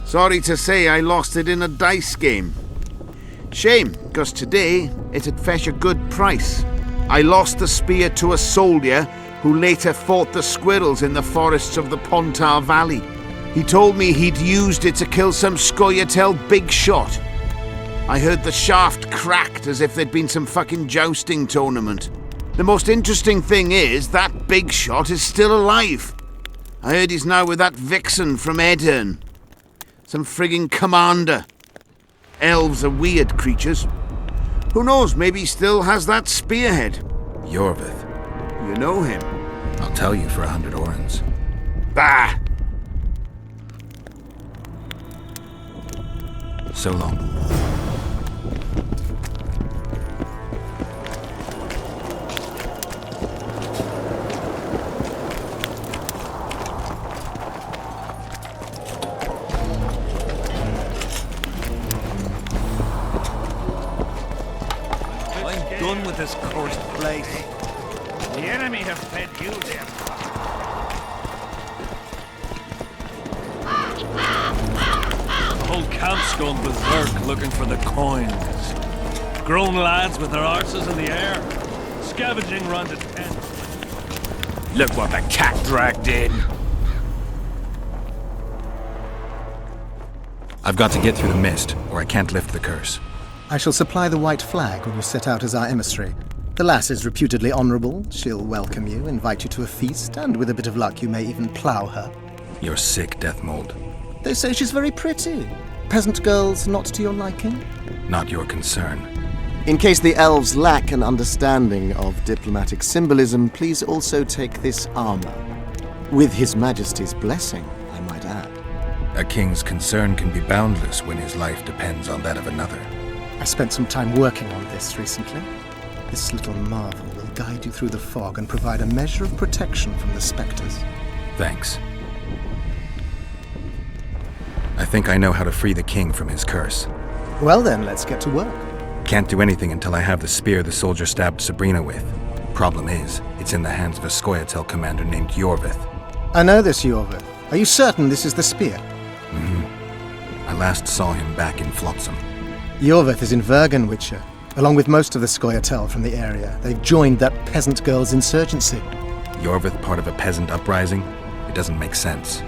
Sorry to say I lost it in a dice game. Shame, because today it'd fetch a good price. I lost the spear to a soldier who later fought the squirrels in the forests of the Pontar Valley. He told me he'd used it to kill some Scoia'tael big shot. I heard the shaft cracked as if there'd been some fucking jousting tournament. The most interesting thing is that big shot is still alive. I heard he's now with that vixen from Edirn. Some frigging commander. Elves are weird creatures. Who knows, maybe he still has that spearhead. Yorvith. You know him? I'll tell you for 100 orens. Bah! So long. I'm done with this cursed place. The enemy have fed you there. The whole camp's gone berserk looking for the coins. Grown lads with their arses in the air, scavenging round the tent. Look what the cat dragged in. I've got to get through the mist, or I can't lift the curse. I shall supply the white flag when you set out as our emissary. The lass is reputedly honourable. She'll welcome you, invite you to a feast, and with a bit of luck you may even plough her. You're sick, Death Mold. They say she's very pretty. Peasant girls not to your liking? Not your concern. In case the elves lack an understanding of diplomatic symbolism, please also take this armor. With His Majesty's blessing, I might add. A king's concern can be boundless when his life depends on that of another. I spent some time working on this recently. This little marvel will guide you through the fog and provide a measure of protection from the spectres. Thanks. I think I know how to free the king from his curse. Well then, let's get to work. Can't do anything until I have the spear the soldier stabbed Sabrina with. Problem is, it's in the hands of a Scoia'tael commander named Yorvith. I know this Yorvith. Are you certain this is the spear? I last saw him back in Flotsam. Yorvith is in Vergen, Witcher, along with most of the Scoia'tael from the area. They've joined that peasant girl's insurgency. Yorvith part of a peasant uprising? It doesn't make sense.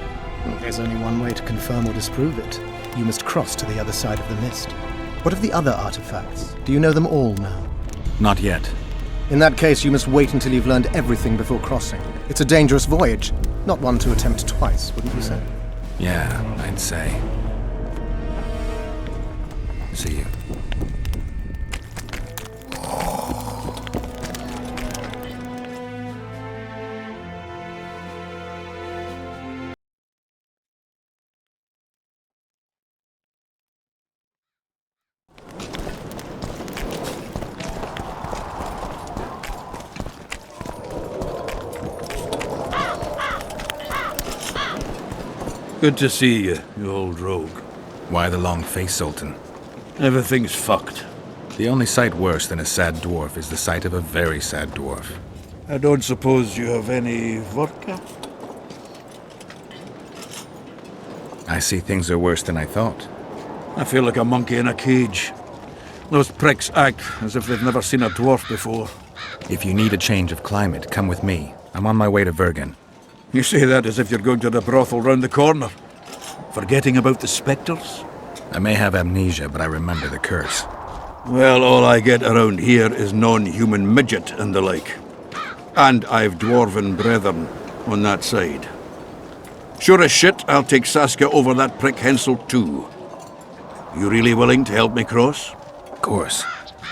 There's only one way to confirm or disprove it. You must cross to the other side of the mist. What of the other artifacts? Do you know them all now? Not yet. In that case, you must wait until you've learned everything before crossing. It's a dangerous voyage, not one to attempt twice, wouldn't you say? Yeah, I'd say. See you. Good to see you, you old rogue. Why the long face, Sultan? Everything's fucked. The only sight worse than a sad dwarf is the sight of a very sad dwarf. I don't suppose you have any vodka? I see things are worse than I thought. I feel like a monkey in a cage. Those pricks act as if they've never seen a dwarf before. If you need a change of climate, come with me. I'm on my way to Vergen. You say that as if you're going to the brothel round the corner. Forgetting about the spectres? I may have amnesia, but I remember the curse. Well, all I get around here is non-human midget and the like. And I've dwarven brethren on that side. Sure as shit, I'll take Saskia over that prick Hensel too. You really willing to help me cross? Of course.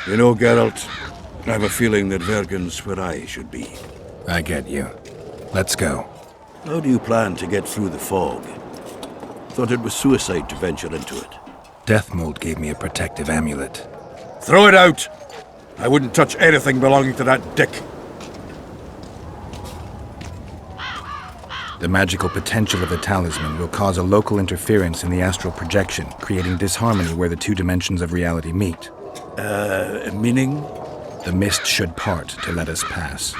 You know, Geralt, I have a feeling that Vergen's where I should be. I get you. Let's go. How do you plan to get through the fog? Thought it was suicide to venture into it. Death Mold gave me a protective amulet. Throw it out! I wouldn't touch anything belonging to that dick. The magical potential of the talisman will cause a local interference in the astral projection, creating disharmony where the two dimensions of reality meet. Meaning? The mist should part to let us pass.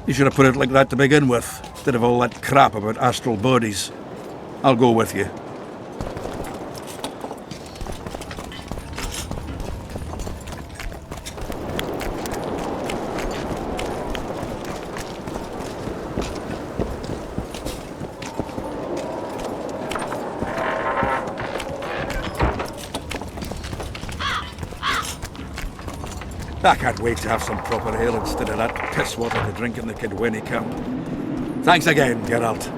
You should have put it like that to begin with, instead of all that crap about astral bodies. I'll go with you. I can't wait to have some proper ale instead of that piss water to drink in the Kidwinnie camp. Thanks again, Geralt.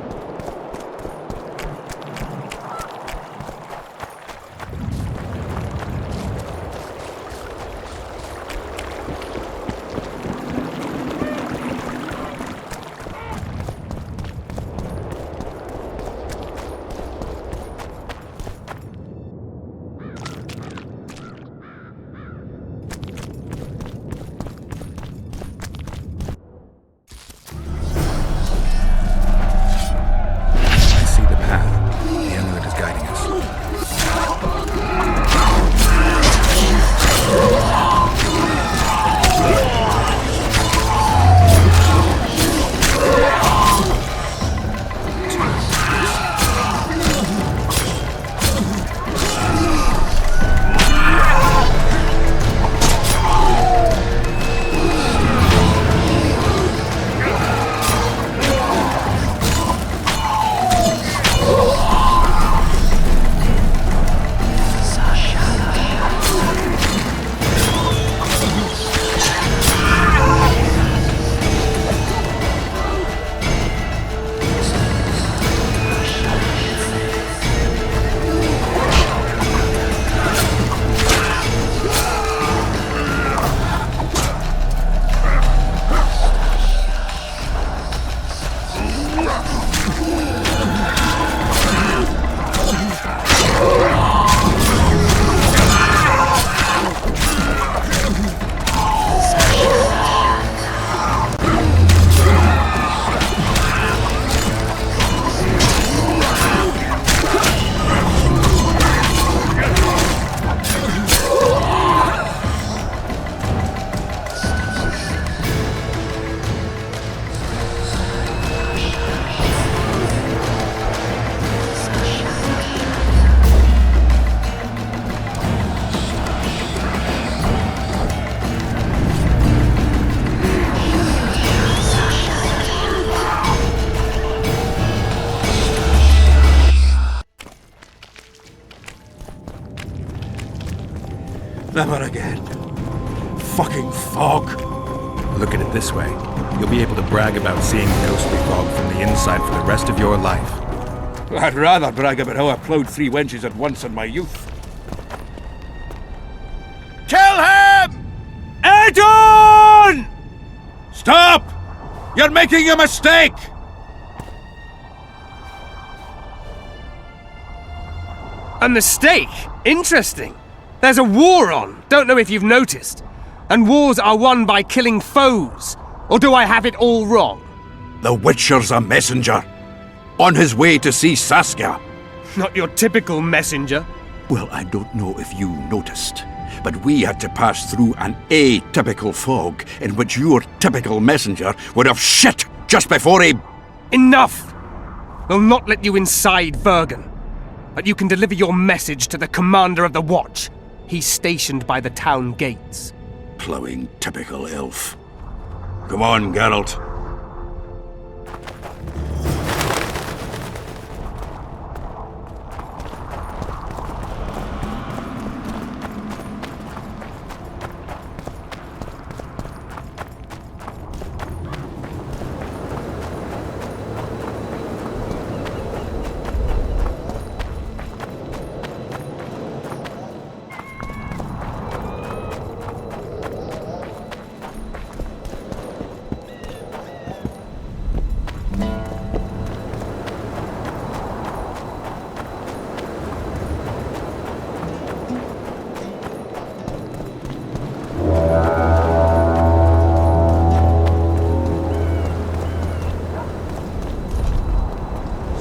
Never again. Fucking fog. Look at it this way. You'll be able to brag about seeing ghostly fog from the inside for the rest of your life. I'd rather brag about how I ploughed 3 wenches at once in my youth. Kill him! Edon! Stop! You're making a mistake! A mistake? Interesting. There's a war on, don't know if you've noticed. And wars are won by killing foes. Or do I have it all wrong? The Witcher's a messenger. On his way to see Saskia. Not your typical messenger. Well, I don't know if you noticed, but we had to pass through an atypical fog in which your typical messenger would have shit just before he... Enough! We'll not let you inside Bergen. But you can deliver your message to the commander of the watch. He's stationed by the town gates. Ploughing typical elf. Come on, Geralt.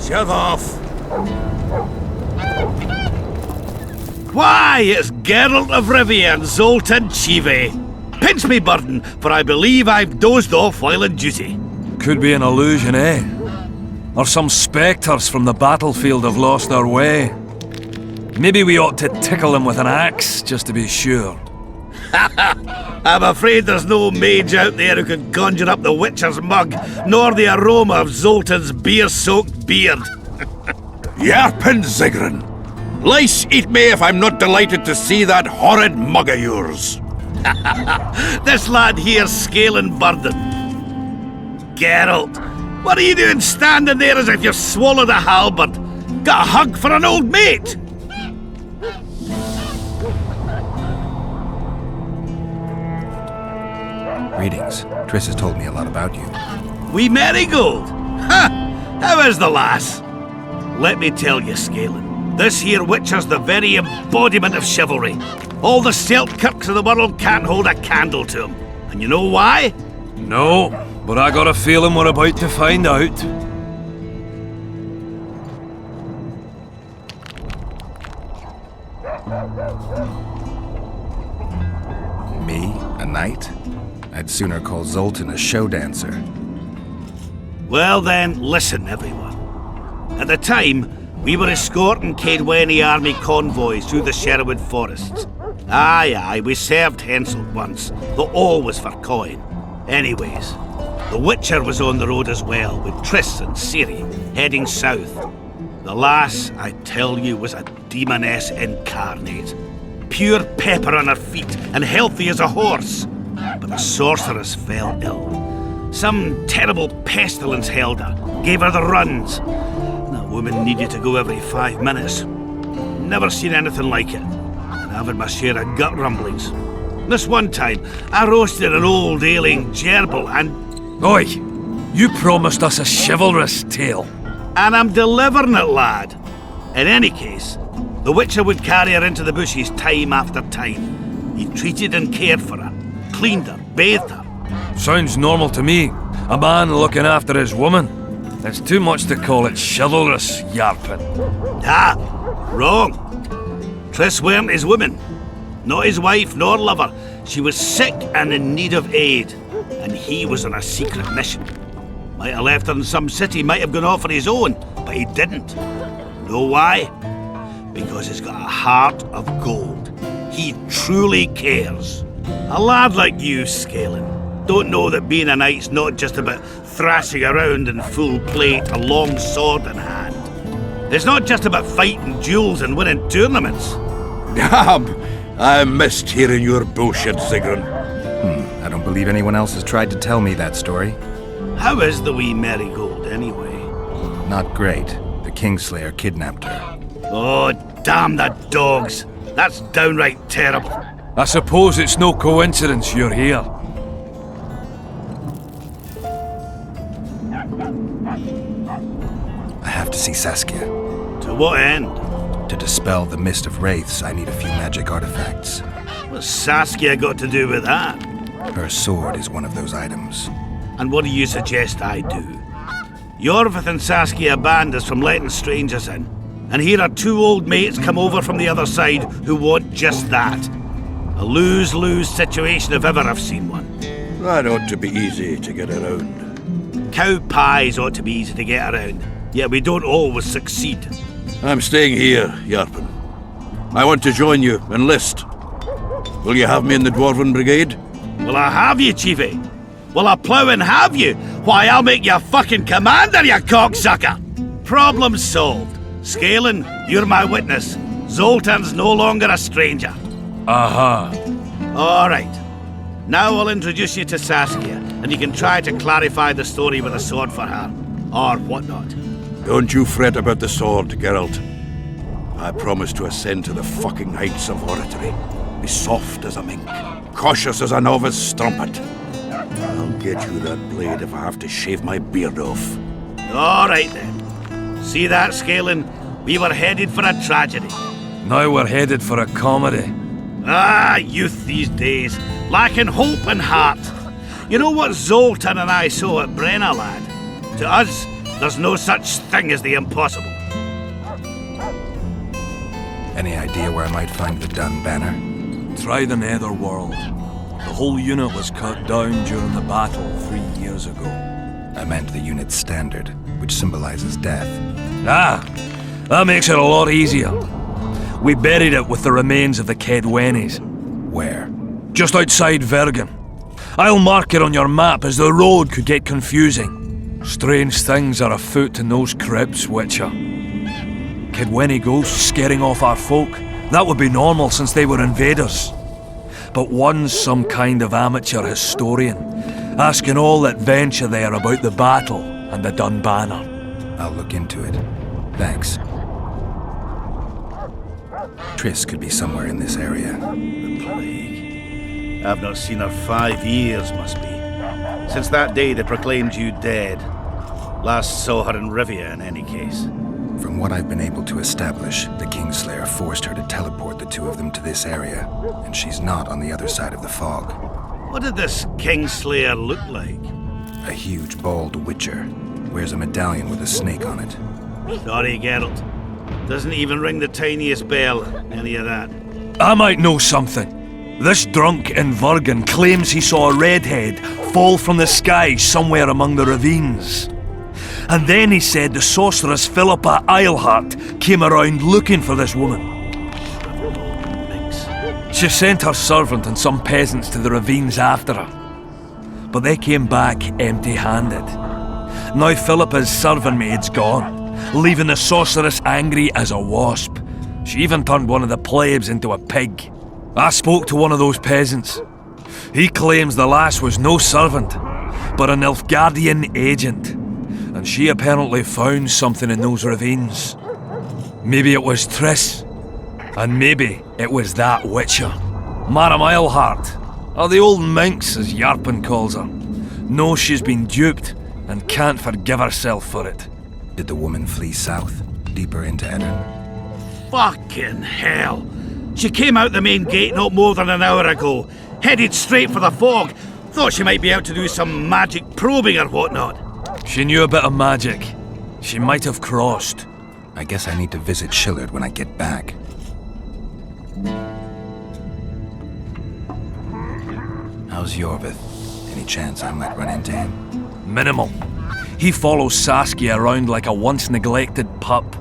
Shove off! Why, it's Geralt of Rivia and Zoltan Chive. Pinch me, burden, for I believe I've dozed off while in duty. Could be an illusion, eh? Or some spectres from the battlefield have lost their way. Maybe we ought to tickle them with an axe, just to be sure. I'm afraid there's no mage out there who can conjure up the Witcher's mug, nor the aroma of Zoltan's beer-soaked beard. Yarpin Zigrin! Lice eat me if I'm not delighted to see that horrid mug of yours. This lad here's Scaling Burden. Geralt, what are you doing standing there as if you've swallowed a halberd? Got a hug for an old mate? Greetings. Triss has told me a lot about you. Wee Marigold? Ha! How is the lass? Let me tell you, Scaling, this here Witcher's the very embodiment of chivalry. All the Selkirks of the world can't hold a candle to him. And you know why? No, but I got a feeling we're about to find out. Me? A knight? I'd sooner call Zoltan a show dancer. Well then, listen everyone. At the time, we were escorting Caedwene army convoys through the Sherwood forests. Aye, we served Henselt once, though all was for coin. Anyways, the Witcher was on the road as well, with Triss and Ciri, heading south. The lass, I tell you, was a demoness incarnate. Pure pepper on her feet, and healthy as a horse. But the sorceress fell ill. Some terrible pestilence held her, gave her the runs. That woman needed to go every 5 minutes. Never seen anything like it. And I've had my share of gut rumblings. This one time, I roasted an old ailing gerbil and... Oi! You promised us a chivalrous tale. And I'm delivering it, lad. In any case, the Witcher would carry her into the bushes time after time. He treated and cared for her, cleaned her, bathed her. Sounds normal to me. A man looking after his woman. It's too much to call it chivalrous, Yarpin. Ah, wrong. Triss weren't his woman. Not his wife nor lover. She was sick and in need of aid. And he was on a secret mission. Might have left her in some city, might have gone off on his own, but he didn't. Know why? Because he's got a heart of gold. He truly cares. A lad like you, Scaling, don't know that being a knight's not just about thrashing around in full plate, a long sword in hand. It's not just about fighting duels and winning tournaments. Damn! I missed hearing your bullshit, Sigrun. I don't believe anyone else has tried to tell me that story. How is the wee Marigold, anyway? Not great. The Kingslayer kidnapped her. Oh, damn the dogs! That's downright terrible. I suppose it's no coincidence you're here. I have to see Saskia. To what end? To dispel the mist of wraiths, I need a few magic artifacts. What's Saskia got to do with that? Her sword is one of those items. And what do you suggest I do? Yorvith and Saskia banned us from letting strangers in. And here are 2 old mates come over from the other side who want just that. A lose-lose situation if ever I've seen one. That ought to be easy to get around. Cow pies ought to be easy to get around, yet we don't always succeed. I'm staying here, Yarpin. I want to join you, enlist. Will you have me in the Dwarven Brigade? Will I have you, Chiefy? Will I plough and have you? Why, I'll make you fucking commander, you cocksucker! Problem solved. Scaling, you're my witness. Zoltan's no longer a stranger. Aha. All right. Now I'll introduce you to Saskia, and you can try to clarify the story with a sword for her. Or whatnot. Don't you fret about the sword, Geralt. I promise to ascend to the fucking heights of oratory. Be soft as a mink, cautious as a novice strumpet. I'll get you that blade if I have to shave my beard off. All right then. See that, Scaling? We were headed for a tragedy. Now we're headed for a comedy. Ah, youth these days, lacking hope and heart. You know what Zoltan and I saw at Brenna, lad? To us, there's no such thing as the impossible. Any idea where I might find the Dun banner? Try the Netherworld. The whole unit was cut down during the battle 3 years ago. I meant the unit's standard, which symbolizes death. Ah, that makes it a lot easier. We buried it with the remains of the Caedwenes. Where? Just outside Vergen. I'll mark it on your map as the road could get confusing. Strange things are afoot in those crypts, Witcher. Caedwene ghosts scaring off our folk. That would be normal since they were invaders. but one's some kind of amateur historian, asking all that venture there about the battle and the Dun Banner. I'll look into it. Thanks. Triss could be somewhere in this area. The plague. I've not seen her 5 years, must be. Since that day they proclaimed you dead. Last saw her in Rivia, in any case. From what I've been able to establish, the Kingslayer forced her to teleport the two of them to this area, and she's not on the other side of the fog. What did this Kingslayer look like? A huge, bald witcher. Wears a medallion with a snake on it. Sorry, Geralt. Doesn't even ring the tiniest bell, any of that. I might know something. This drunk in Vergen claims he saw a redhead fall from the sky somewhere among the ravines. And then he said the sorceress Philippa Eilhart came around looking for this woman. She sent her servant and some peasants to the ravines after her. But they came back empty-handed. Now Philippa's servant maid's gone, leaving the sorceress angry as a wasp. She even turned one of the plebs into a pig. I spoke to one of those peasants. He claims the lass was no servant, but an Nilfgaardian agent. And she apparently found something in those ravines. Maybe it was Triss. And maybe it was that witcher. Madame Eilhart, or the old minx as Yarpen calls her, knows she's been duped and can't forgive herself for it. Did the woman flee south, deeper into Edirn? Fucking hell! She came out the main gate not more than an hour ago, headed straight for the fog. Thought she might be out to do some magic probing or whatnot. She knew a bit of magic. She might have crossed. I guess I need to visit Shillard when I get back. How's Yorvith? Any chance I might run into him? Minimal. He follows Saskia around like a once-neglected pup.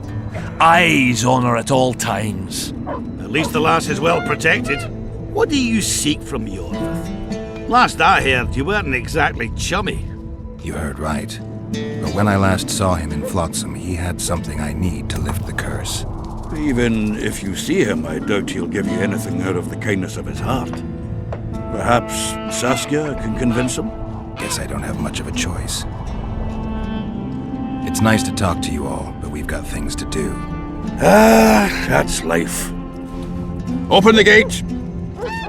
Eyes on her at all times. At least the lass is well protected. What do you seek from Yorvith? Last I heard, you weren't exactly chummy. You heard right. But when I last saw him in Flotsam, he had something I need to lift the curse. Even if you see him, I doubt he'll give you anything out of the kindness of his heart. Perhaps Saskia can convince him? Guess I don't have much of a choice. It's nice to talk to you all, but we've got things to do. Ah, that's life. Open the gate!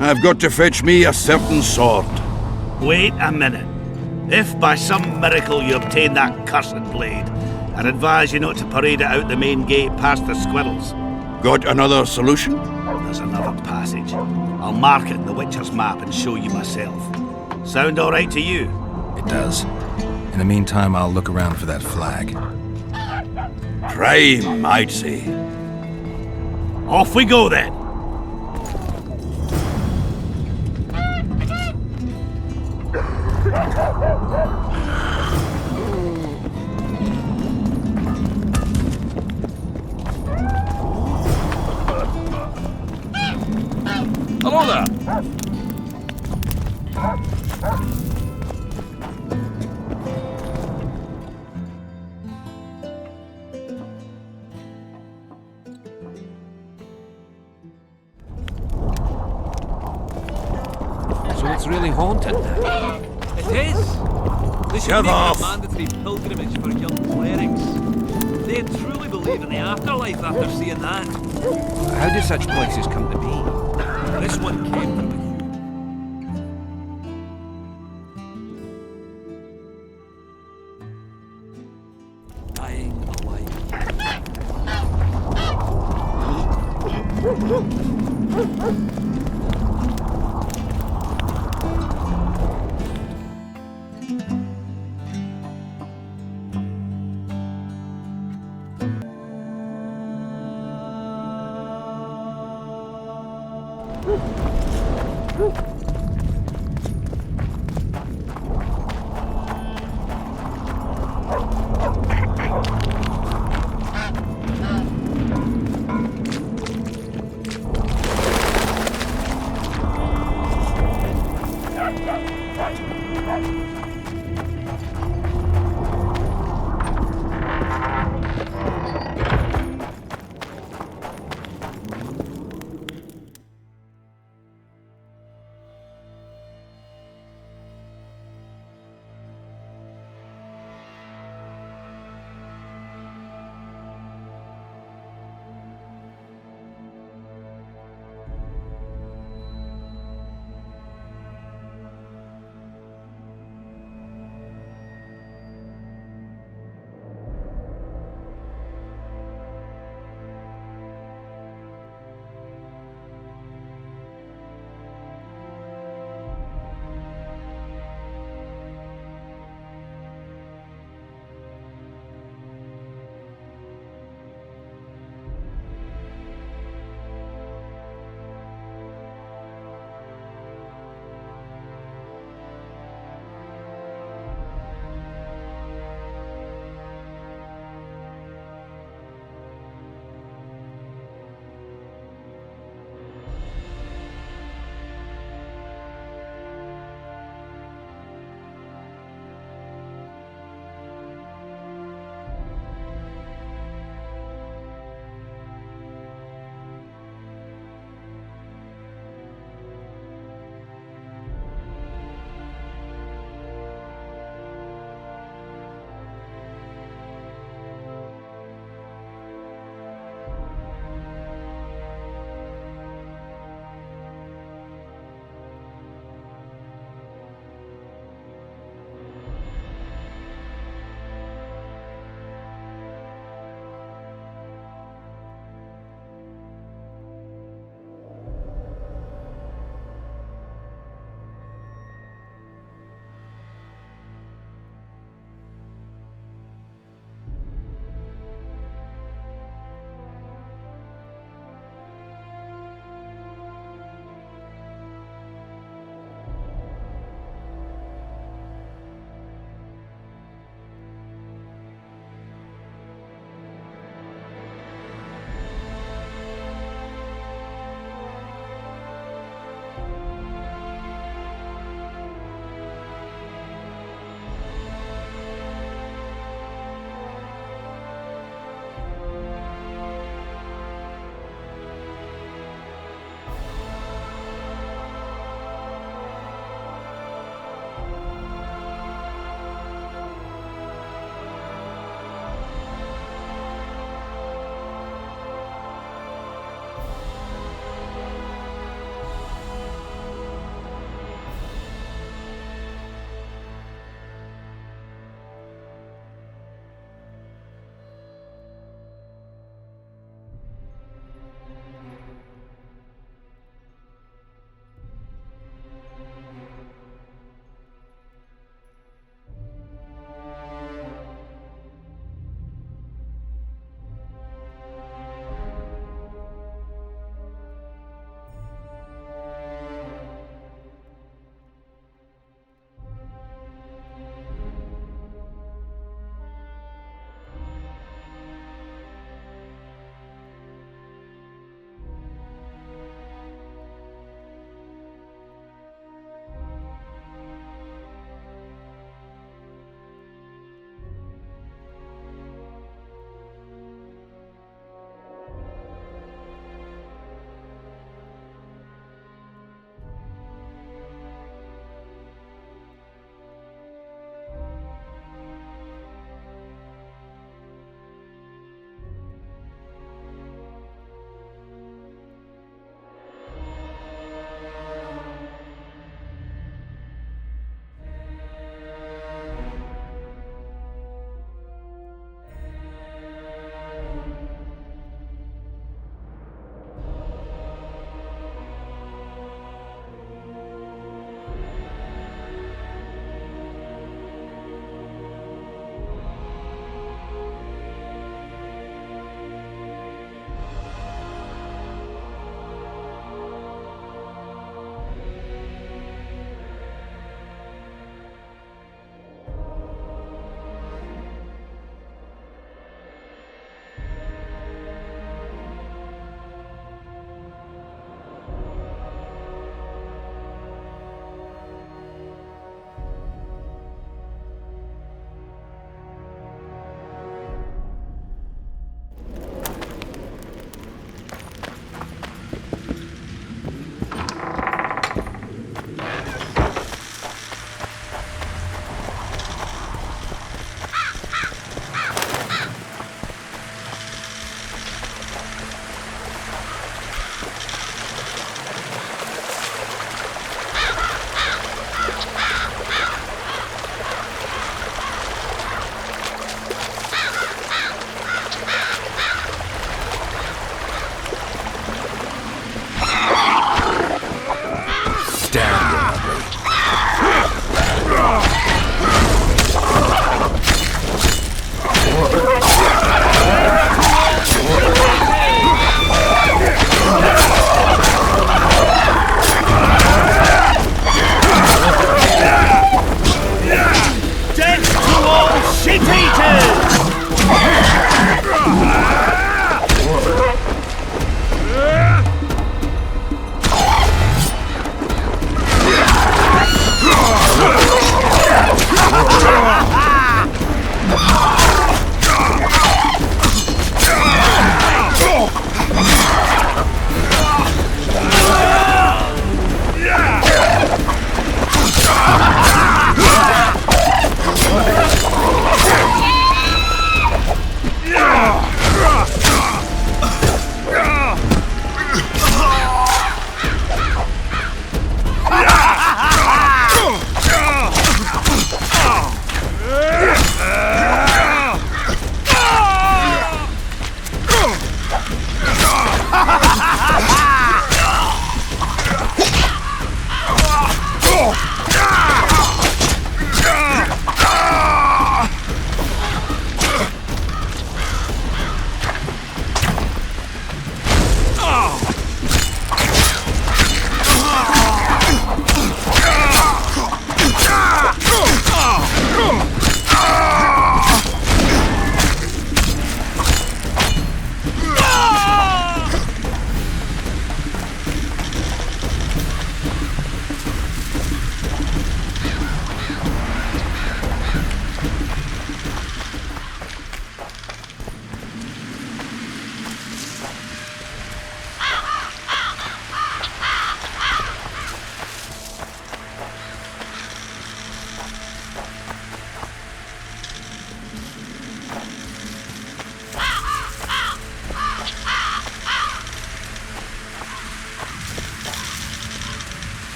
I've got to fetch me a certain sword. Wait a minute. If by some miracle you obtain that cursed blade, I'd advise you not to parade it out the main gate past the squirrels. Got another solution? There's another passage. I'll mark it in the Witcher's map and show you myself. Sound all right to you? It does. In the meantime, I'll look around for that flag. Prime, I'd say. Off we go then. Hello there. So it's really haunted now? It is. This should be a mandatory pilgrimage for young clerics. They truly believe in the afterlife after seeing that. How do such places come to be? This one came from the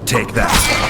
Take that.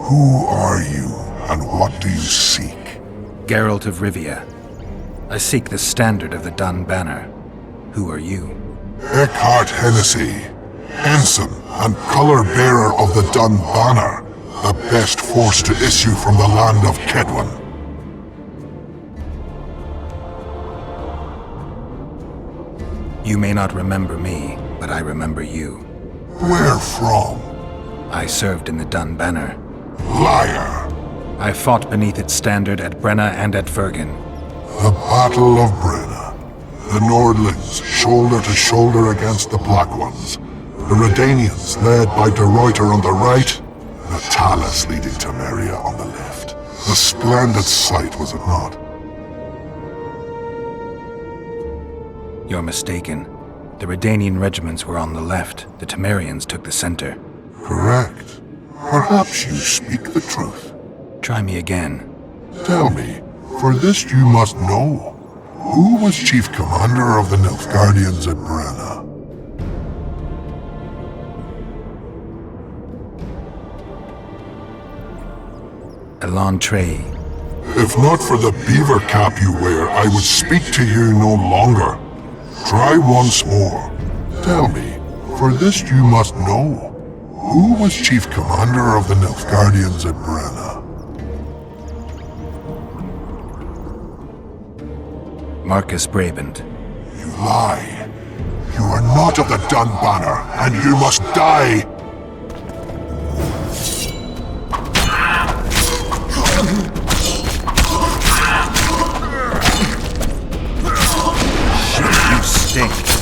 Who are you, and what do you seek? Geralt of Rivia. I seek the standard of the Dun Banner. Who are you? Eckhart Hennessy, ensign and color-bearer of the Dun Banner, the best force to issue from the land of Kedwen. You may not remember me, but I remember you. Where from? I served in the Dun Banner. Liar! I fought beneath its standard at Brenna and at Vergen. The Battle of Brenna. The Nordlings, shoulder to shoulder against the Black Ones. The Redanians, led by De Ruyter on the right. The Talus leading Temeria on the left. A splendid sight, was it not? You're mistaken. The Redanian regiments were on the left. The Temerians took the center. Correct. Perhaps you speak the truth. Try me again. Tell me, for this you must know. Who was chief commander of the Nilfgaardians at Brenna? Elan Trey. If not for the beaver cap you wear, I would speak to you no longer. Try once more. Tell me, for this you must know. Who was chief commander of the Nilfgaardians at Brenna? Marcus Brabant. You lie. You are not of the Dun Banner, and you must die! Shit, you stink.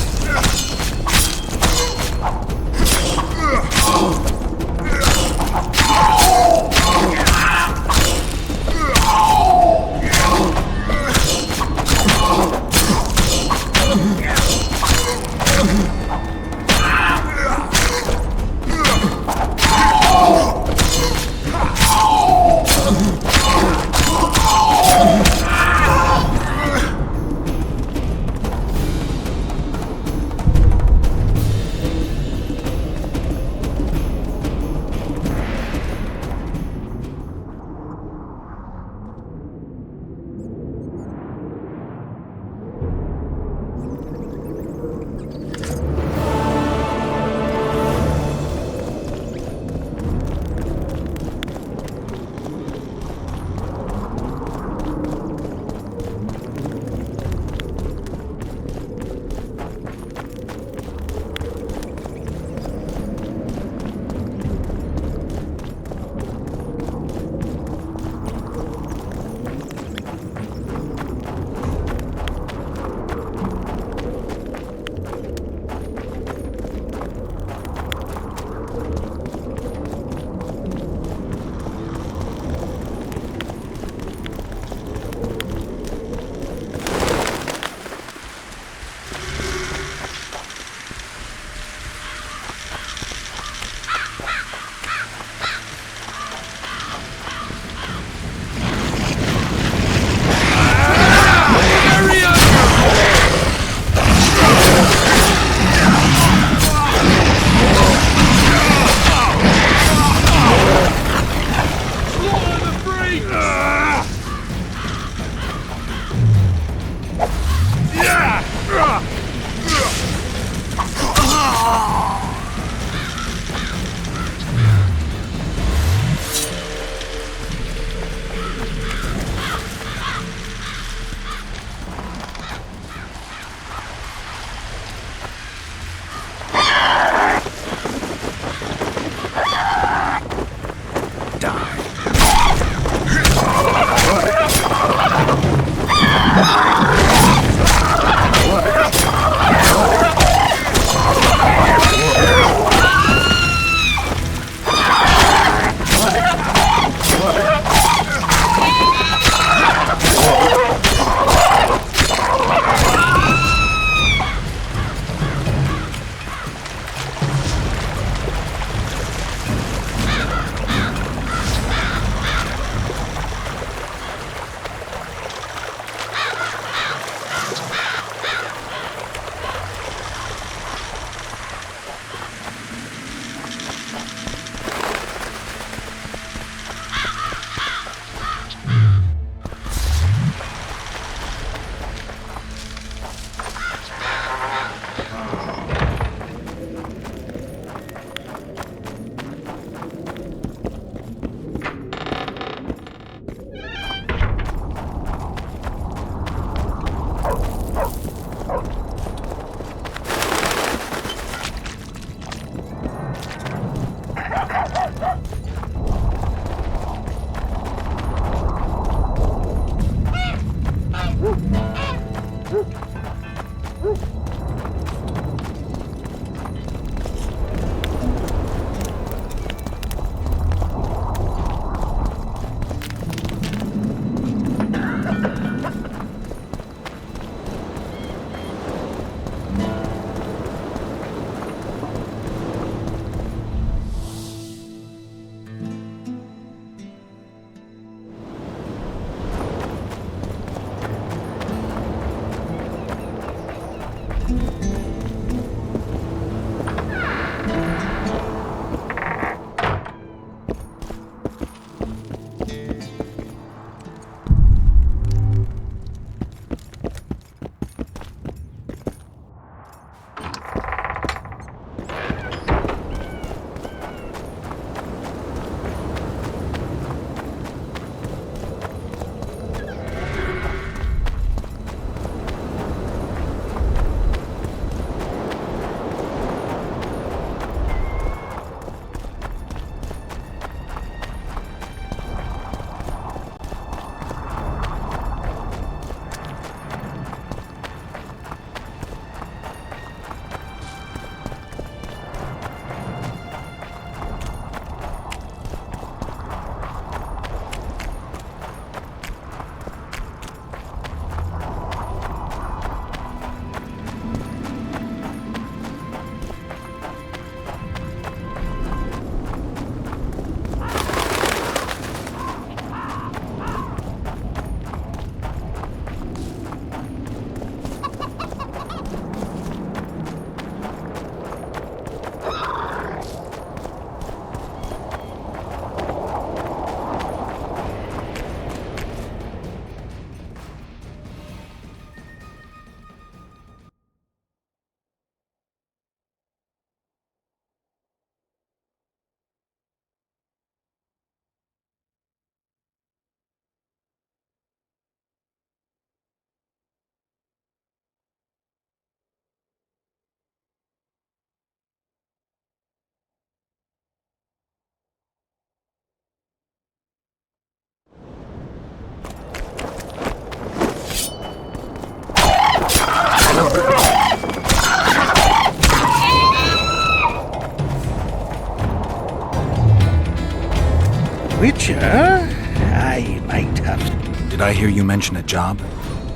Witcher, I might have. Did I hear you mention a job?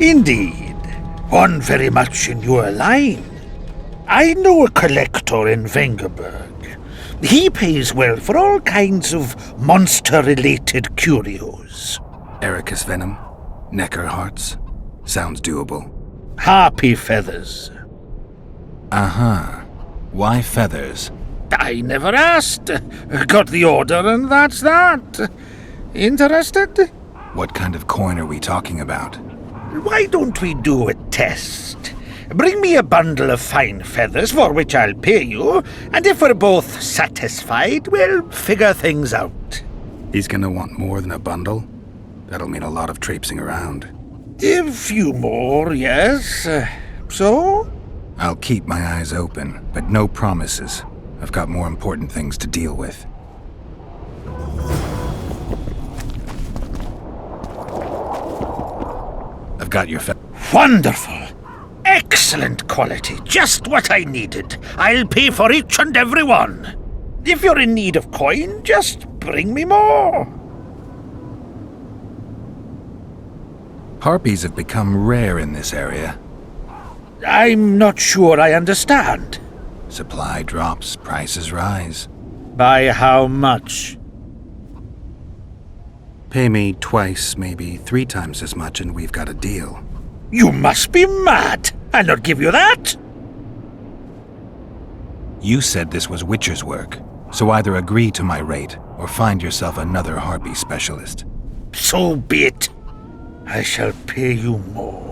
Indeed. One very much in your line. I know a collector in Vengerberg. He pays well for all kinds of monster-related curios. Ericus venom? Necker hearts? Sounds doable. Harpy feathers. Uh-huh. Why feathers? I never asked. Got the order and that's that. Interested? What kind of coin are we talking about? Why don't we do a test? Bring me a bundle of fine feathers for which I'll pay you, and if we're both satisfied, we'll figure things out. He's gonna want more than a bundle? That'll mean a lot of traipsing around. A few more, yes. So? I'll keep my eyes open, but no promises. I've got more important things to deal with. I've got your Wonderful! Excellent quality, just what I needed. I'll pay for each and every one. If you're in need of coin, just bring me more. Harpies have become rare in this area. I'm not sure I understand. Supply drops, prices rise. By how much? Pay me twice, maybe 3 times as much, and we've got a deal. You must be mad! I'll not give you that! You said this was Witcher's work, so either agree to my rate or find yourself another harpy specialist. So be it. I shall pay you more.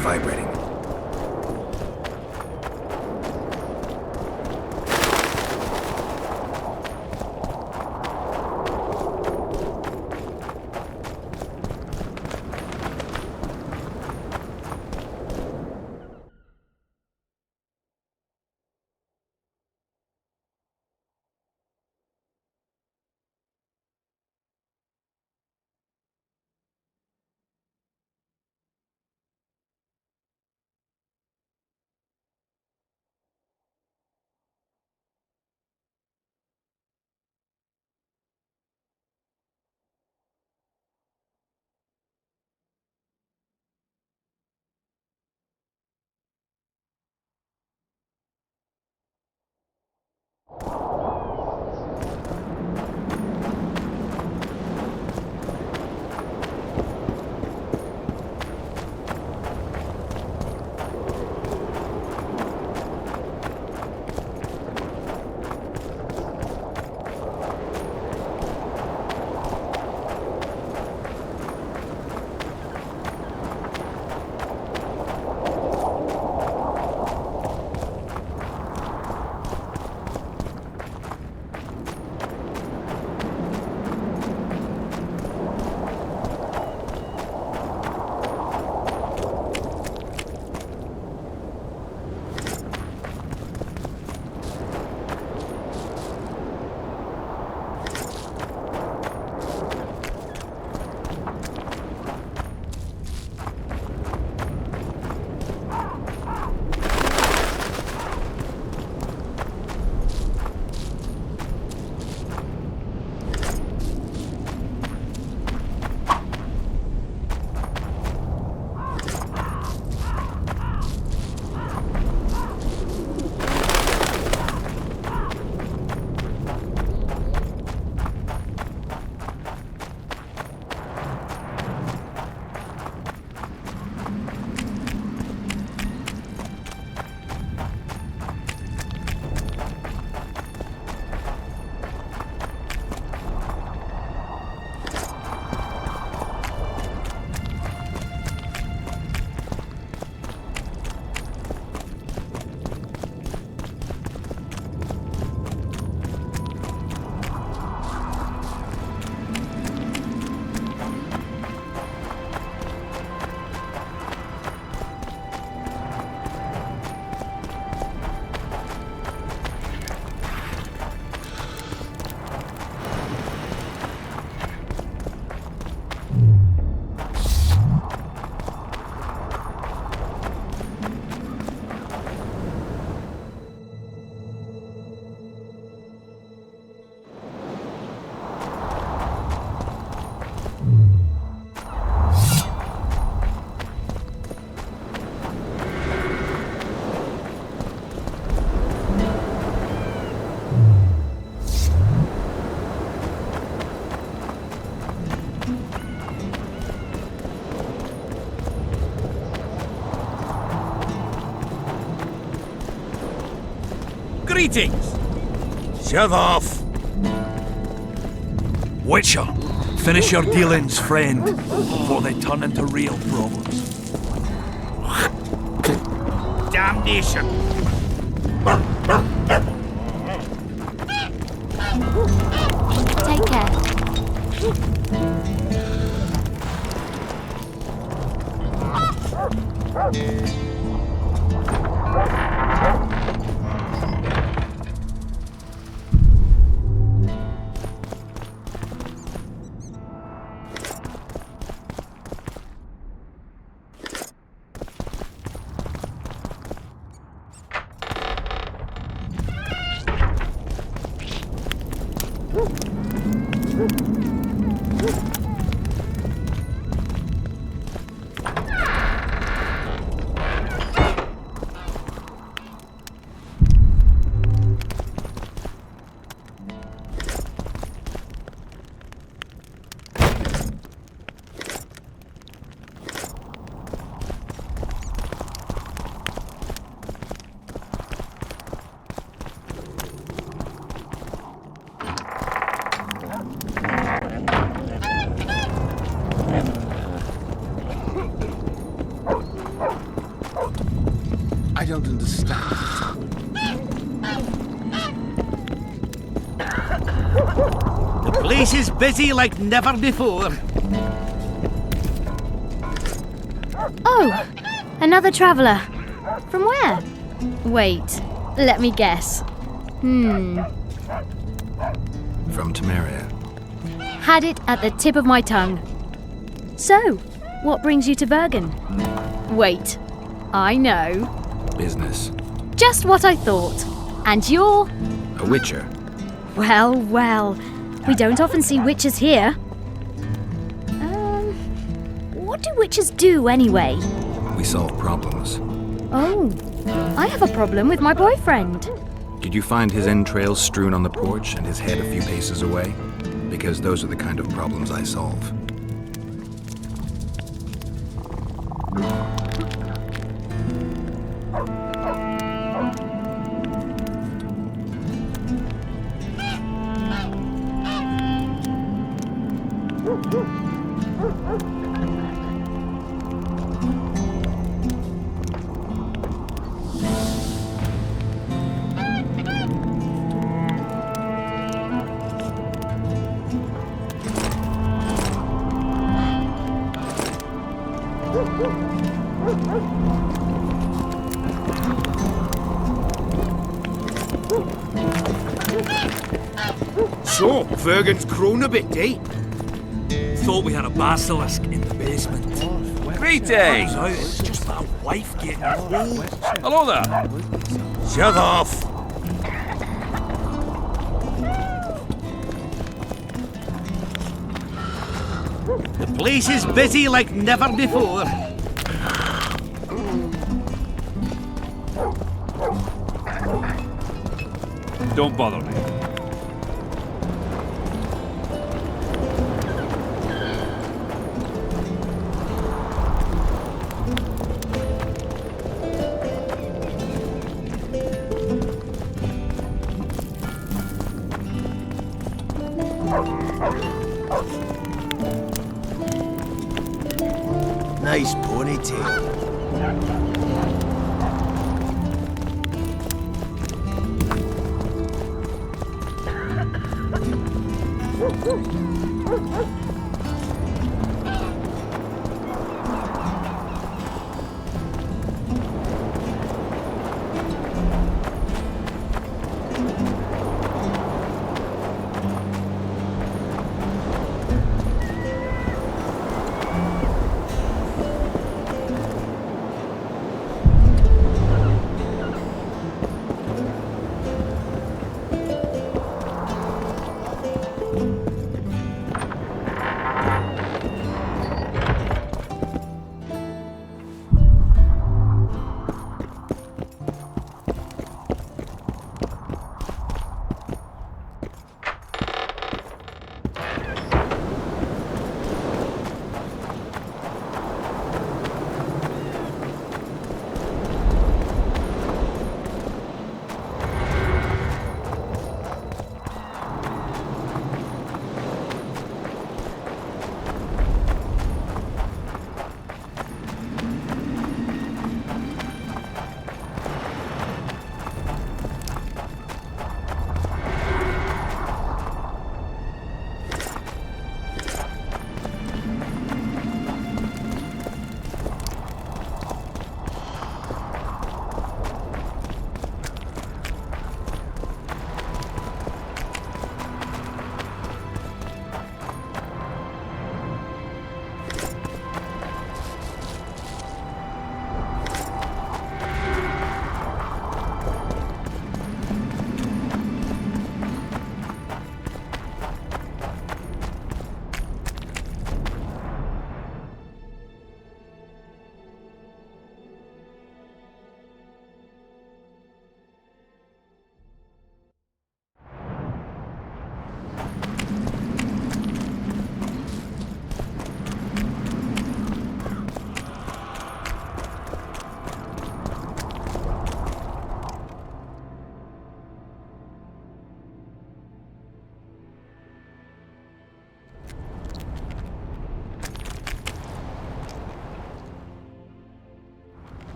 vibrating. Greetings! Shove off! Witcher, finish your dealings, friend, before they turn into real problems. Damnation! Take care. understand it. The place is busy like never before. Oh, another traveller. From where? Wait, let me guess. From Temeria. Had it at the tip of my tongue. So, what brings you to Bergen? Wait, I know. Business. Just what I thought. And you're? A witcher. Well, well. We don't often see witches here. What do witches do anyway? We solve problems. Oh, I have a problem with my boyfriend. Did you find his entrails strewn on the porch and his head a few paces away? Because those are the kind of problems I solve. So, Vergen's grown a bit, eh? Thought we had a basilisk in the basement. Greetings! Turns out it's just that wife getting old. Hello there! Shut off! The place is busy like never before. Don't bother me. Nice ponytail.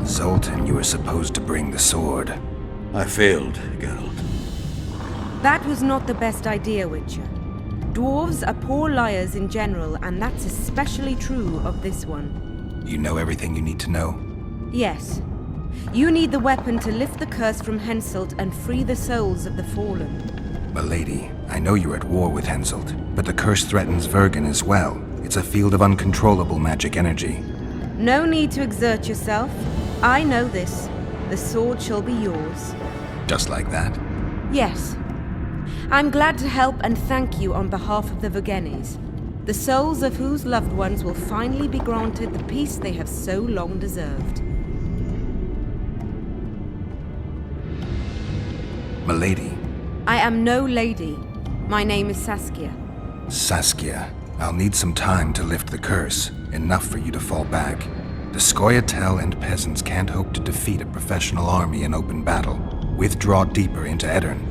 Zoltan, you were supposed to bring the sword. I failed, Geralt. That was not the best idea, Witcher. Dwarves are poor liars in general, and that's especially true of this one. You know everything you need to know? Yes. You need the weapon to lift the curse from Henselt and free the souls of the fallen. Milady, I know you're at war with Henselt, but the curse threatens Vergen as well. It's a field of uncontrollable magic energy. No need to exert yourself. I know this. The sword shall be yours. Just like that? Yes. I'm glad to help and thank you on behalf of the Vergennes, the souls of whose loved ones will finally be granted the peace they have so long deserved. Milady. I am no lady. My name is Saskia. Saskia, I'll need some time to lift the curse, enough for you to fall back. The Scoia'tael and peasants can't hope to defeat a professional army in open battle. Withdraw deeper into Edirn.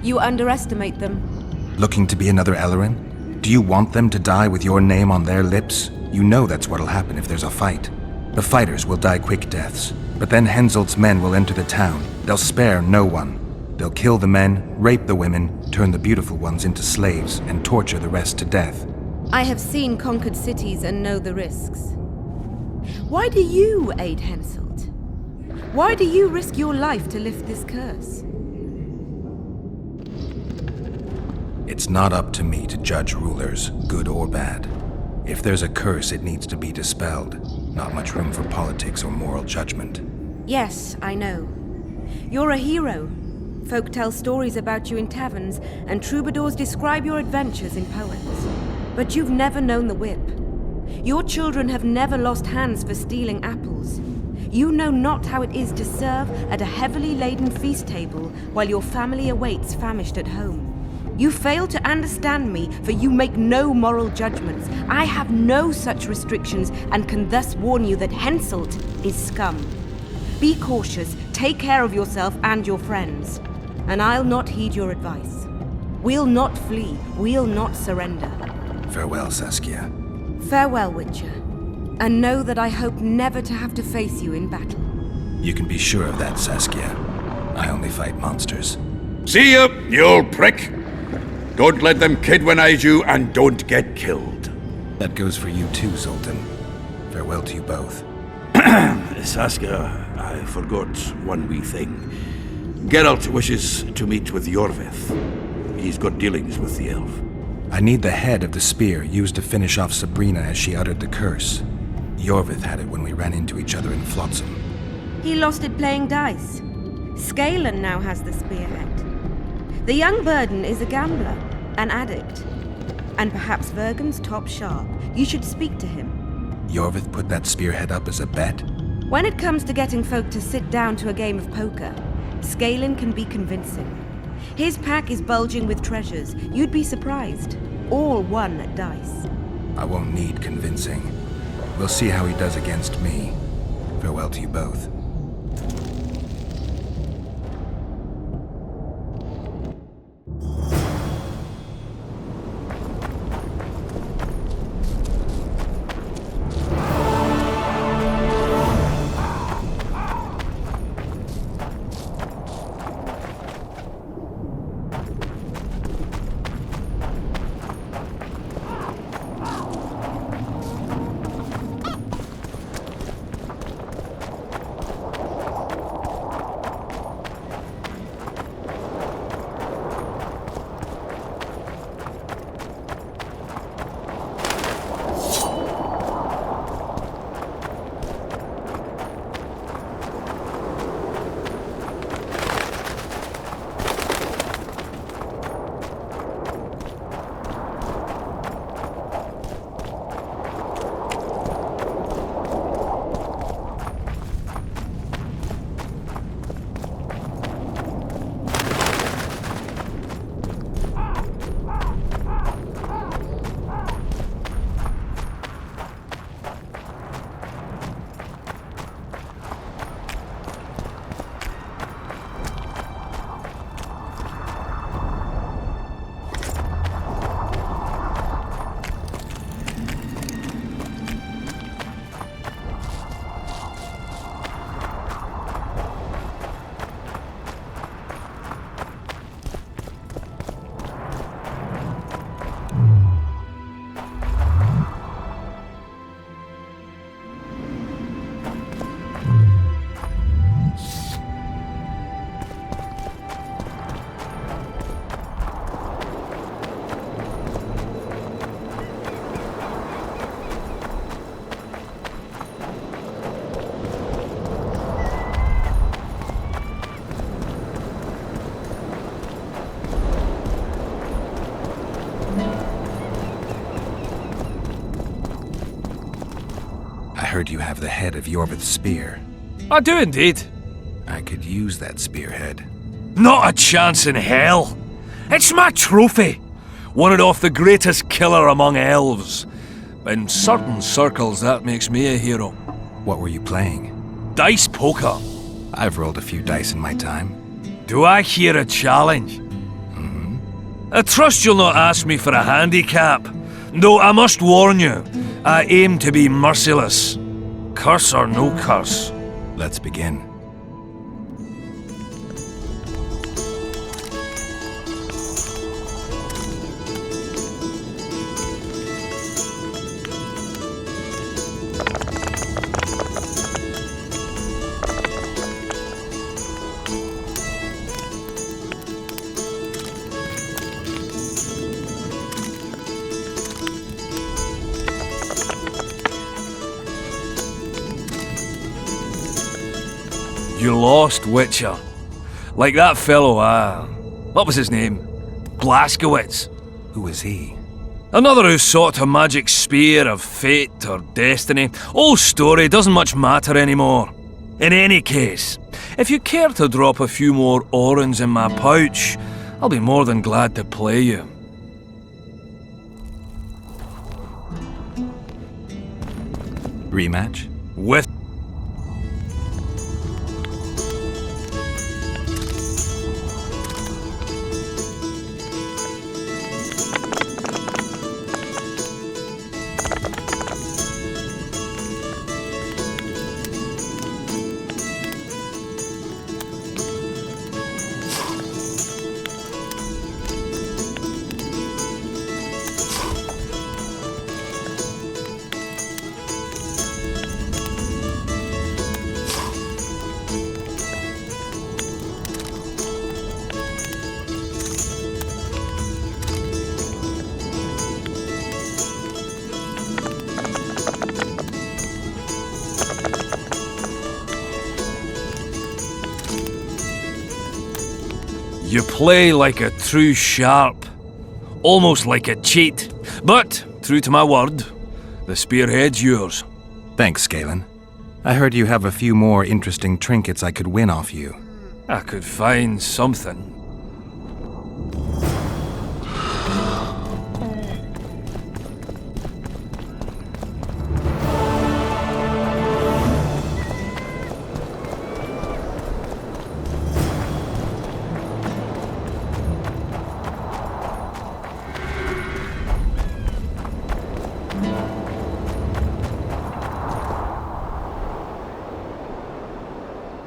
You underestimate them. Looking to be another Ellerin? Do you want them to die with your name on their lips? You know that's what'll happen if there's a fight. The fighters will die quick deaths, but then Henselt's men will enter the town. They'll spare no one. They'll kill the men, rape the women, turn the beautiful ones into slaves, and torture the rest to death. I have seen conquered cities and know the risks. Why do you aid Henselt? Why do you risk your life to lift this curse? It's not up to me to judge rulers, good or bad. If there's a curse, it needs to be dispelled. Not much room for politics or moral judgment. Yes, I know. You're a hero. Folk tell stories about you in taverns, and troubadours describe your adventures in poems. But you've never known the whip. Your children have never lost hands for stealing apples. You know not how it is to serve at a heavily laden feast table while your family awaits famished at home. You fail to understand me, for you make no moral judgments. I have no such restrictions and can thus warn you that Henselt is scum. Be cautious, take care of yourself and your friends. And I'll not heed your advice. We'll not flee, we'll not surrender. Farewell, Saskia. Farewell, Witcher. And know that I hope never to have to face you in battle. You can be sure of that, Saskia. I only fight monsters. See ya, you old prick! Don't let them kidwinize you, and don't get killed. That goes for you too, Zoltan. Farewell to you both. Saskia, I forgot one wee thing. Geralt wishes to meet with Yorvith. He's got dealings with the elf. I need the head of the spear used to finish off Sabrina as she uttered the curse. Yorvith had it when we ran into each other in Flotsam. He lost it playing dice. Scalen now has the spearhead. The young Burden is a gambler, an addict, and perhaps Vergen's top sharp. You should speak to him. Yorvith put that spearhead up as a bet? When it comes to getting folk to sit down to a game of poker, Scalen can be convincing. His pack is bulging with treasures. You'd be surprised. All won at dice. I won't need convincing. We'll see how he does against me. Farewell to you both. heard you have the head of Yorvith's spear. I do indeed. I could use that spearhead. Not a chance in hell. It's my trophy. Won it off the greatest killer among elves. In certain circles, that makes me a hero. What were you playing? Dice poker. I've rolled a few dice in my time. Do I hear a challenge? I trust you'll not ask me for a handicap. Though I must warn you, I aim to be merciless. Curse or no curse. Let's begin. You lost, Witcher. Like that fellow, what was his name? Blaskowitz. Who is he? Another who sought a magic spear of fate or destiny. Old story, doesn't much matter anymore. In any case, if you care to drop a few more orens in my pouch, I'll be more than glad to play you. Rematch? With you play like a true sharp, almost like a cheat. But, true to my word, the spearhead's yours. Thanks, Galen. I heard you have a few more interesting trinkets I could win off you. I could find something.